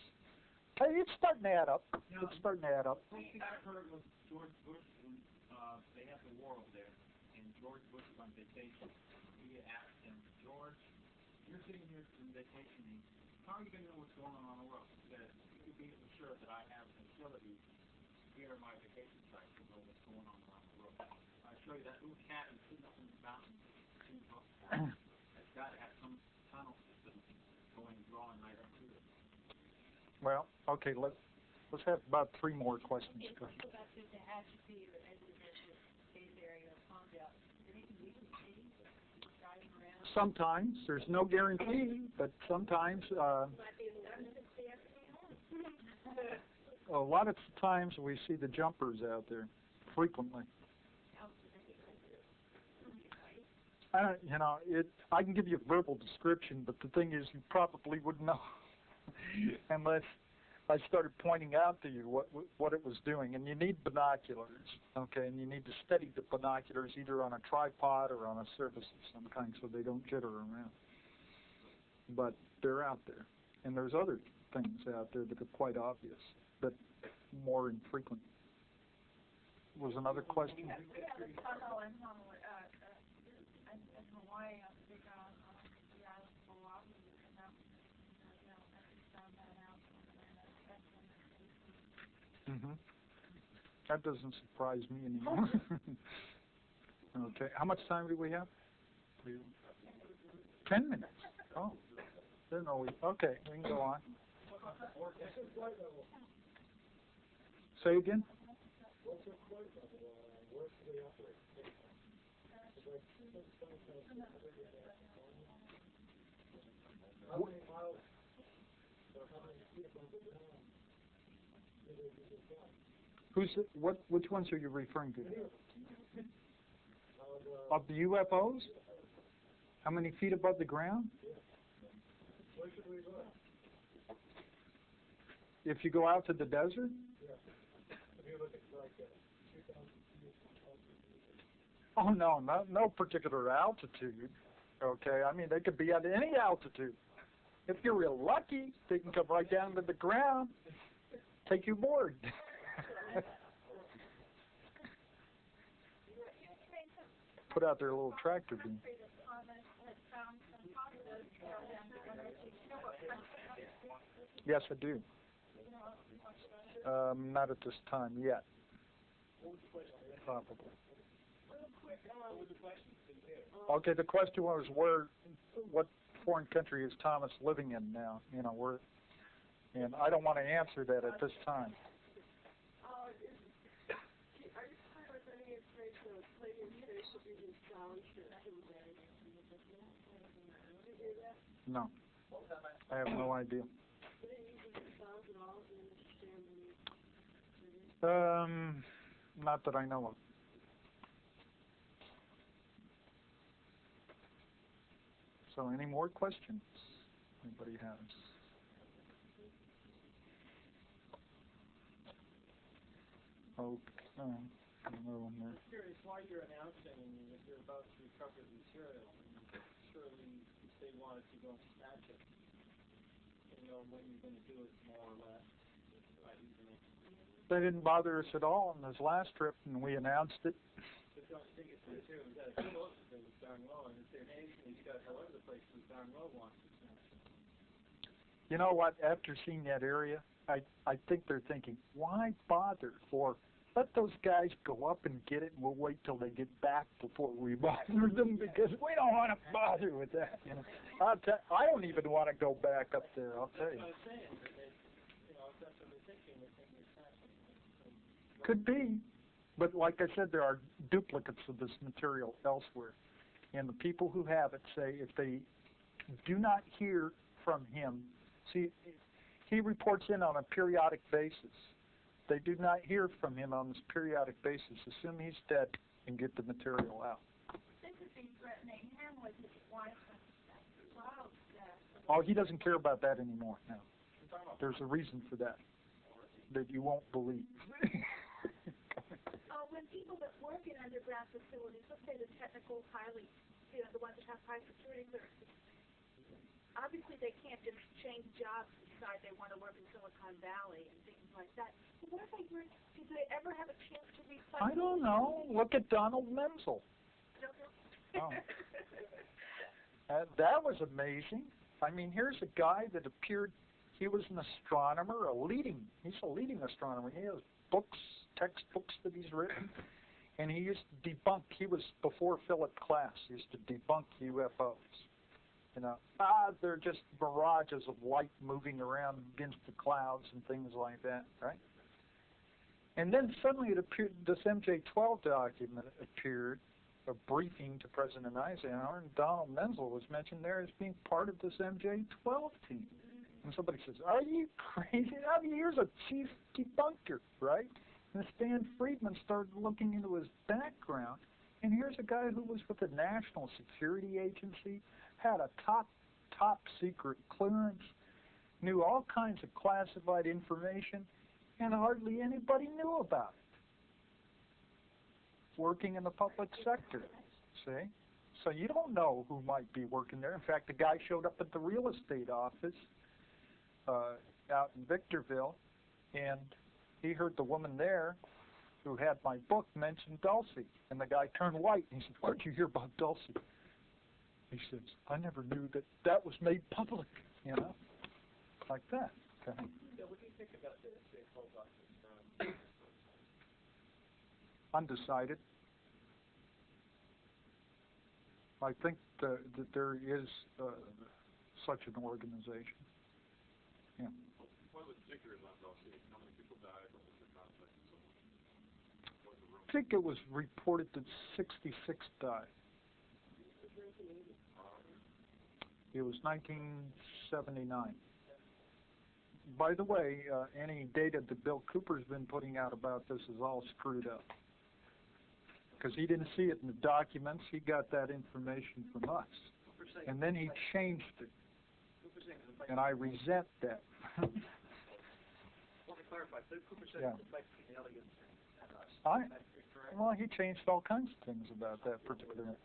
Hey, it's starting to add up. It's starting to add up. One thing I've heard was George Bush, when they had the war over there, and George Bush was on vacation. He asked him, George, you're sitting here on vacation, how are you going to know what's going on the world? He said, you can be assured that I have facilities here at my vacation site to know what's going on around the world. I show you that little cabin sitting up in the mountain, it's got to have some tunnel system going, drawing right up to it. Well, okay, let's have about 3 more questions. Go ahead. About the atrophy or residential space area of Palmdale, is there anything we can see driving around? Sometimes there's no guarantee, but sometimes a lot of times we see the jumpers out there frequently. I can give you a verbal description, but the thing is, you probably wouldn't know unless I started pointing out to you what it was doing. And you need binoculars, okay? And you need to steady the binoculars either on a tripod or on a surface of some kind so they don't jitter around. But they're out there. And there's other things out there that are quite obvious, but more infrequent. Was another question? We have a tunnel in Hawaii, I think, on the island of Oahu, and that, found that out. That doesn't surprise me anymore. Okay, how much time do we have? 10 minutes. Oh, didn't know we. Okay, we can go on. Say again. Which ones are you referring to? Of the UFOs? How many feet above the ground? If you go out to the desert? Oh, no particular altitude. Okay, I mean, they could be at any altitude. If you're real lucky, they can come right down to the ground, take you aboard. Put out their little tractor beam. Yes, I do. Not at this time yet. Probably. Okay, the question was what foreign country is Thomas living in now? And I don't want to answer that at this time. Are you familiar with any information on Palladium Station being challenged at you hear that? No, What was that last? I have no idea. They didn't use any sounds at all in the Stanley. Not that I know of. So any more questions anybody has? Okay. Another one there. I'm curious why you're announcing if you're about to recover the material. Surely if they wanted to go and snatch it, you know when you're going to do it more or less. They didn't bother us at all on this last trip, and we announced it. But don't you think it's material? We've got to kill most of it with darn low, and if they're nation, you got however the place with darn low wants to snatch it. You know what? After seeing that area, I think they're thinking, why bother? Let those guys go up and get it, and we'll wait till they get back before we bother them, because we don't want to bother with that. You know, I don't even want to go back up there. I'll tell you. That's what I'm saying. That they, you know, if that's what they're thinking they're snatching it. Could be, but like I said, there are duplicates of this material elsewhere, and the people who have it say if they do not hear from him, see, he reports in on a periodic basis. They do not hear from him on this periodic basis. Assume he's dead and get the material out. This is being threatening him with his wife and child. Oh, he doesn't care about that anymore now. There's a reason for that you won't believe. When people that work in underground facilities, let's say the technical, highly, you know, the ones that have high security clearances, obviously they can't just change jobs and decide they want to work in Silicon Valley and things like that. So what if they were, did they ever have a chance to recycle? I don't know. Look at Donald Menzel. Oh. That was amazing. I mean, here's a guy that appeared, he was an astronomer, he's a leading astronomer. He has books, textbooks that he's written, and he used to debunk, he was before Philip Klass, he used to debunk UFOs. You know, they're just mirages of light moving around against the clouds and things like that, right? And then suddenly it appeared, this MJ-12 document appeared, a briefing to President Eisenhower, and Donald Menzel was mentioned there as being part of this MJ-12 team. And somebody says, are you crazy? I mean, here's a chief debunker, right? And Stan Friedman started looking into his background, and here's a guy who was with the National Security Agency, had a top secret clearance, knew all kinds of classified information, and hardly anybody knew about it. Working in the public sector, see? So you don't know who might be working there. In fact, the guy showed up at the real estate office out in Victorville, and he heard the woman there who had my book mention Dulcie, and the guy turned white, and he said, where'd you hear about Dulcie? He says, I never knew that was made public, you know, like that. Okay. So what do you think about this whole document? Undecided. I think that there is such an organization. Yeah. What was particular about Dulcie? How many people died? What was the conflict and so on? What was the rumor? I think it was reported that 66 died. It was 1979. By the way, any data that Bill Cooper's been putting out about this is all screwed up. Because he didn't see it in the documents, he got that information from us. And then he changed it. And I resent that. Let me clarify. Cooper said Yeah. it's like the aliens and us. Well, he changed all kinds of things about that particular.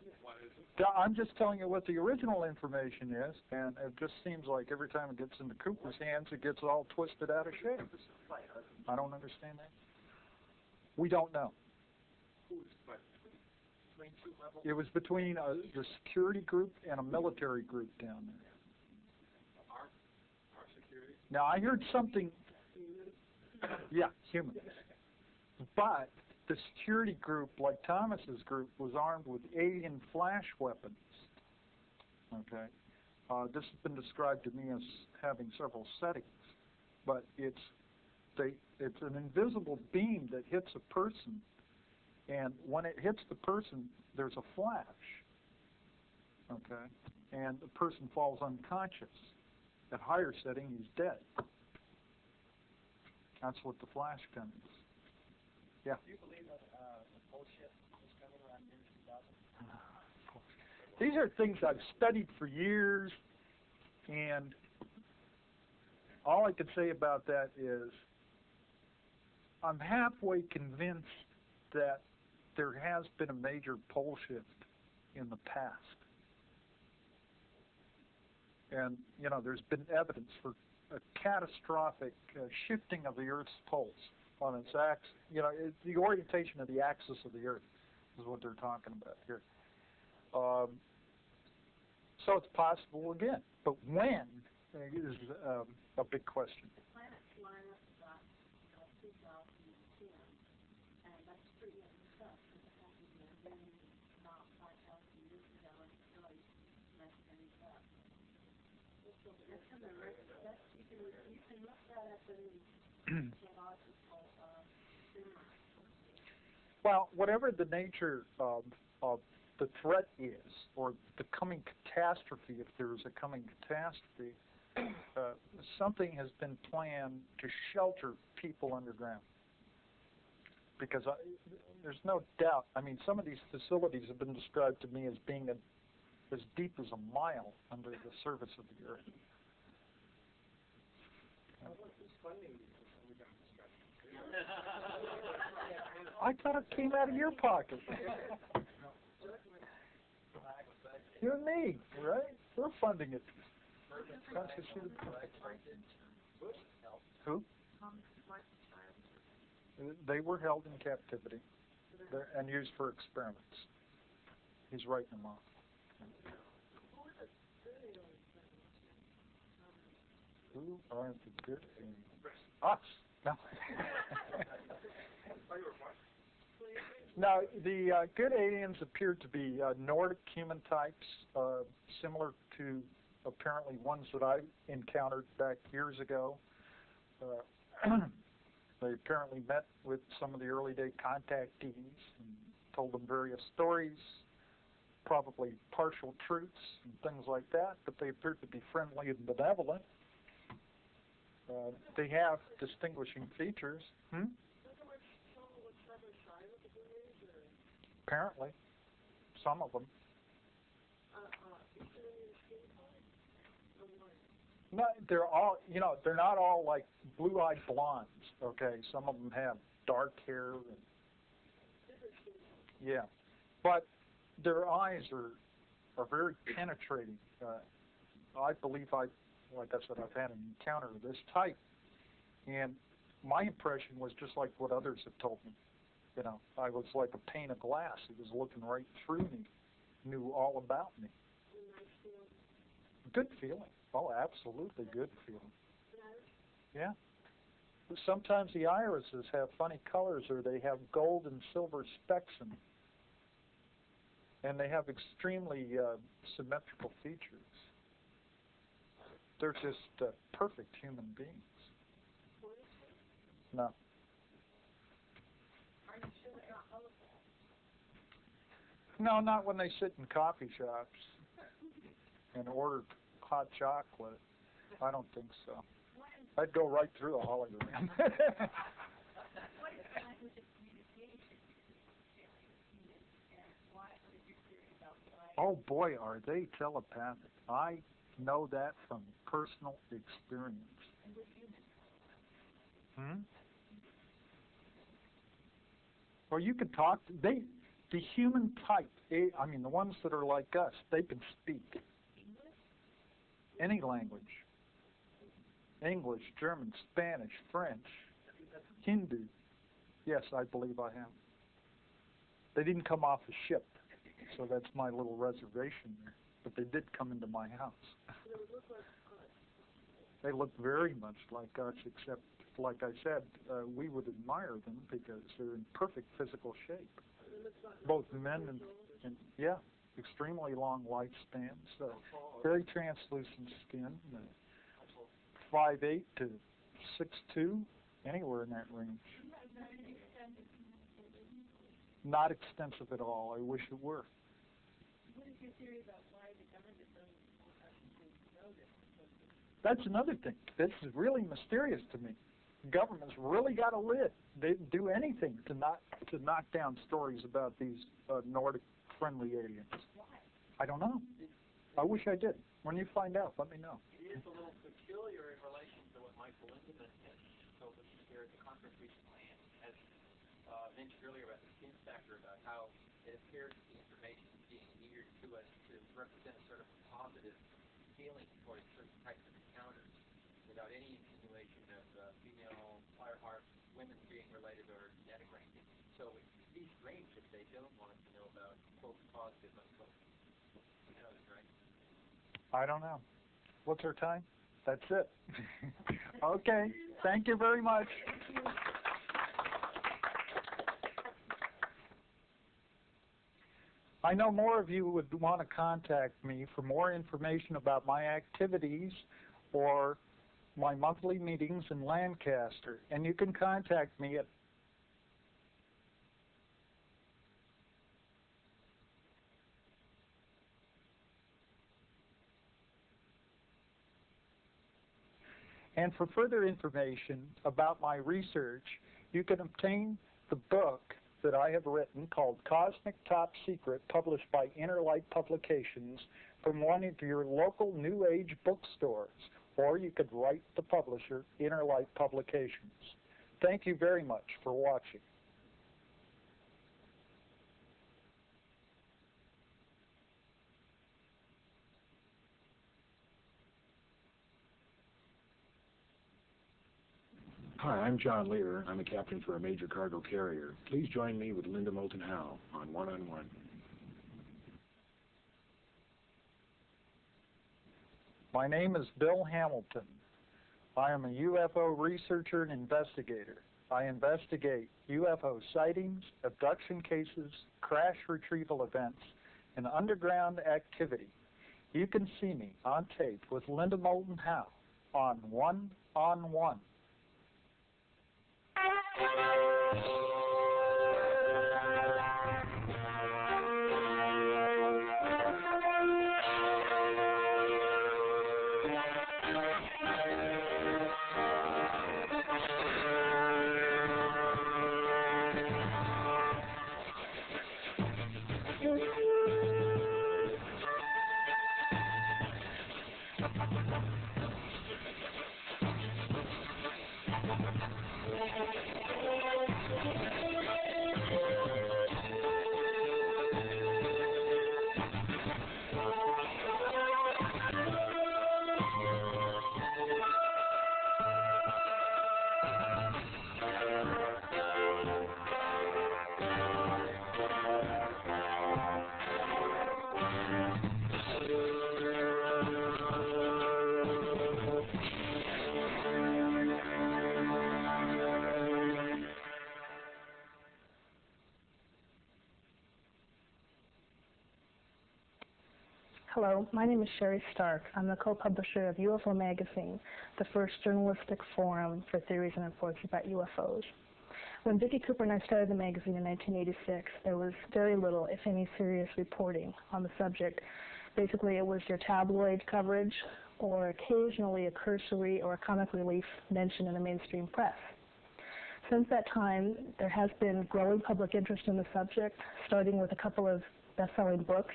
I'm just telling you what the original information is, and it just seems like every time it gets into Cooper's hands, it gets all twisted out of shape. I don't understand that. We don't know. It was between the security group and a military group down there. Our security? Now, I heard something. Yeah, human. But the security group, like Thomas's group, was armed with alien flash weapons. Okay, this has been described to me as having several settings, but it's an invisible beam that hits a person, and when it hits the person, there's a flash. okay, and the person falls unconscious. At higher setting, he's dead. That's what the flash gun is. Yeah. Do you believe that the bullshit is coming around year 2000? These are things I've studied for years, and all I could say about that is I'm halfway convinced that there has been a major pole shift in the past. And, you know, there's been evidence for a catastrophic shifting of the Earth's poles on its axis. You know, the orientation of the axis of the Earth is what they're talking about here. So it's possible again. But when is a big question. The planets line up about 2010, and that's pretty young stuff, because it happened then about 5,000 years ago, and it's really messed things up. So that's something, right? That's, you can look that up in geological theory. Well, whatever the nature of the threat is, or the coming catastrophe, if there is a coming catastrophe, something has been planned to shelter people underground. Because there's no doubt, I mean, some of these facilities have been described to me as being as deep as a mile under the surface of the Earth. Who's funding these underground construction? I thought it came out of your pocket. You and me, right? We're funding it. Who? They were held in captivity and used for experiments. He's writing them off. Who are the good aliens? Us. No. Now, the good aliens appear to be Nordic human types, similar to apparently ones that I encountered back years ago. They apparently met with some of the early day contactees and told them various stories, probably partial truths and things like that, but they appeared to be friendly and benevolent. They have distinguishing features. Apparently, some of them. No, they're all, you know, they're not all like blue-eyed blondes, okay? Some of them have dark hair. And, yeah, but their eyes are very penetrating. I believe like I said, I've had an encounter of this type, and my impression was just like what others have told me. You know, I was like a pane of glass. He was looking right through me, knew all about me. Good feeling. Oh, absolutely good feeling. Yeah. Sometimes the irises have funny colors, or they have gold and silver specks in them. And they have extremely symmetrical features. They're just perfect human beings. No. No, not when they sit in coffee shops and order hot chocolate. I don't think so. I'd go right through the hologram. Oh boy, are they telepathic. I know that from personal experience. Well, you can talk to, the human type, I mean the ones that are like us, they can speak any language. English, German, Spanish, French, Hindu. Yes, I believe I have. They didn't come off a ship, so that's my little reservation there. But they did come into my house. They look very much like us, except, like I said, we would admire them because they're in perfect physical shape. Both men and yeah, extremely long lifespans, very translucent skin, 5'8" to 6'2", anywhere in that range. Not extensive at all. I wish it were. what's your theory about why the government doesn't actually know this? That's another thing. This is really mysterious to me. Government's really got a lid. They'd do anything to knock down stories about these Nordic-friendly aliens. Why? I don't know. I wish I did. When you find out, let me know. It is a little peculiar in relation to what Michael Lindemann has told us here at the conference recently, and as mentioned earlier about the skin factor, about how it appears that the information is being geared to us to represent a sort of positive feeling towards certain types of encounters, without any insinuation of female firehearts, women being related or denigrating. So it would be strange if they don't want us to know about quote positive unquote. You know that, right? I don't know. What's our time? That's it. Okay. Thank you very much. I know more of you would want to contact me for more information about my activities or my monthly meetings in Lancaster, and you can contact me at And for further information about my research, you can obtain the book that I have written called Cosmic Top Secret, published by Inner Light Publications, from one of your local New Age bookstores, or you could write the publisher, Inner Light Publications. Thank you very much for watching. Hi, I'm John Lear. I'm a captain for a major cargo carrier. Please join me with Linda Moulton Howe on One-on-One. My name is Bill Hamilton. I am a UFO researcher and investigator. I investigate UFO sightings, abduction cases, crash retrieval events, and underground activity. You can see me on tape with Linda Moulton Howe on One-on-One. Hello, my name is Sherry Stark. I'm the co-publisher of UFO Magazine, the first journalistic forum for theories and reports about UFOs. When Vicki Cooper and I started the magazine in 1986, there was very little, if any, serious reporting on the subject. Basically, it was your tabloid coverage or occasionally a cursory or a comic relief mention in the mainstream press. Since that time, there has been growing public interest in the subject, starting with a couple of best-selling books,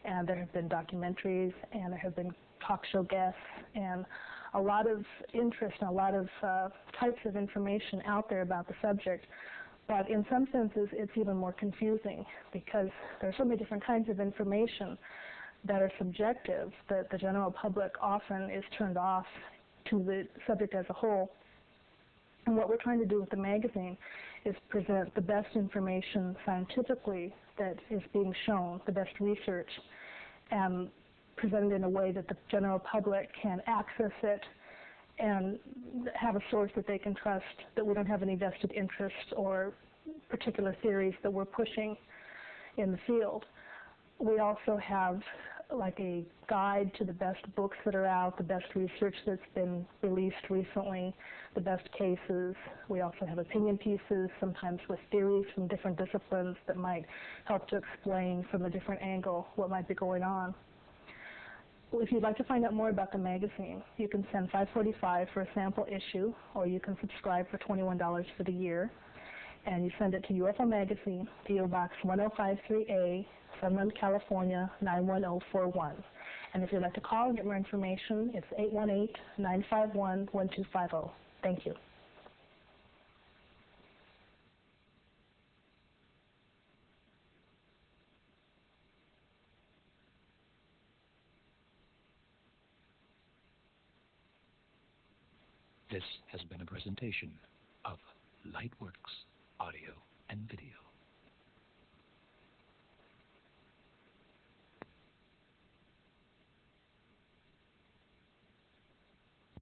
and there have been documentaries, and there have been talk show guests, and a lot of interest and a lot of types of information out there about the subject. But in some senses, it's even more confusing because there are so many different kinds of information that are subjective that the general public often is turned off to the subject as a whole. And what we're trying to do with the magazine is present the best information scientifically that is being shown, the best research, and present it in a way that the general public can access it and have a source that they can trust, that we don't have any vested interest or particular theories that we're pushing in the field. We also have like a guide to the best books that are out, the best research that's been released recently, the best cases. We also have opinion pieces, sometimes with theories from different disciplines that might help to explain from a different angle what might be going on. If you'd like to find out more about the magazine, you can send $5.45 for a sample issue, or you can subscribe for $21 for the year. And you send it to UFO Magazine, P.O. Box 1053A, Sunland, California, 91041. And if you'd like to call and get more information, it's 818-951-1250. Thank you. This has been a presentation of Lightworks Audio and Video.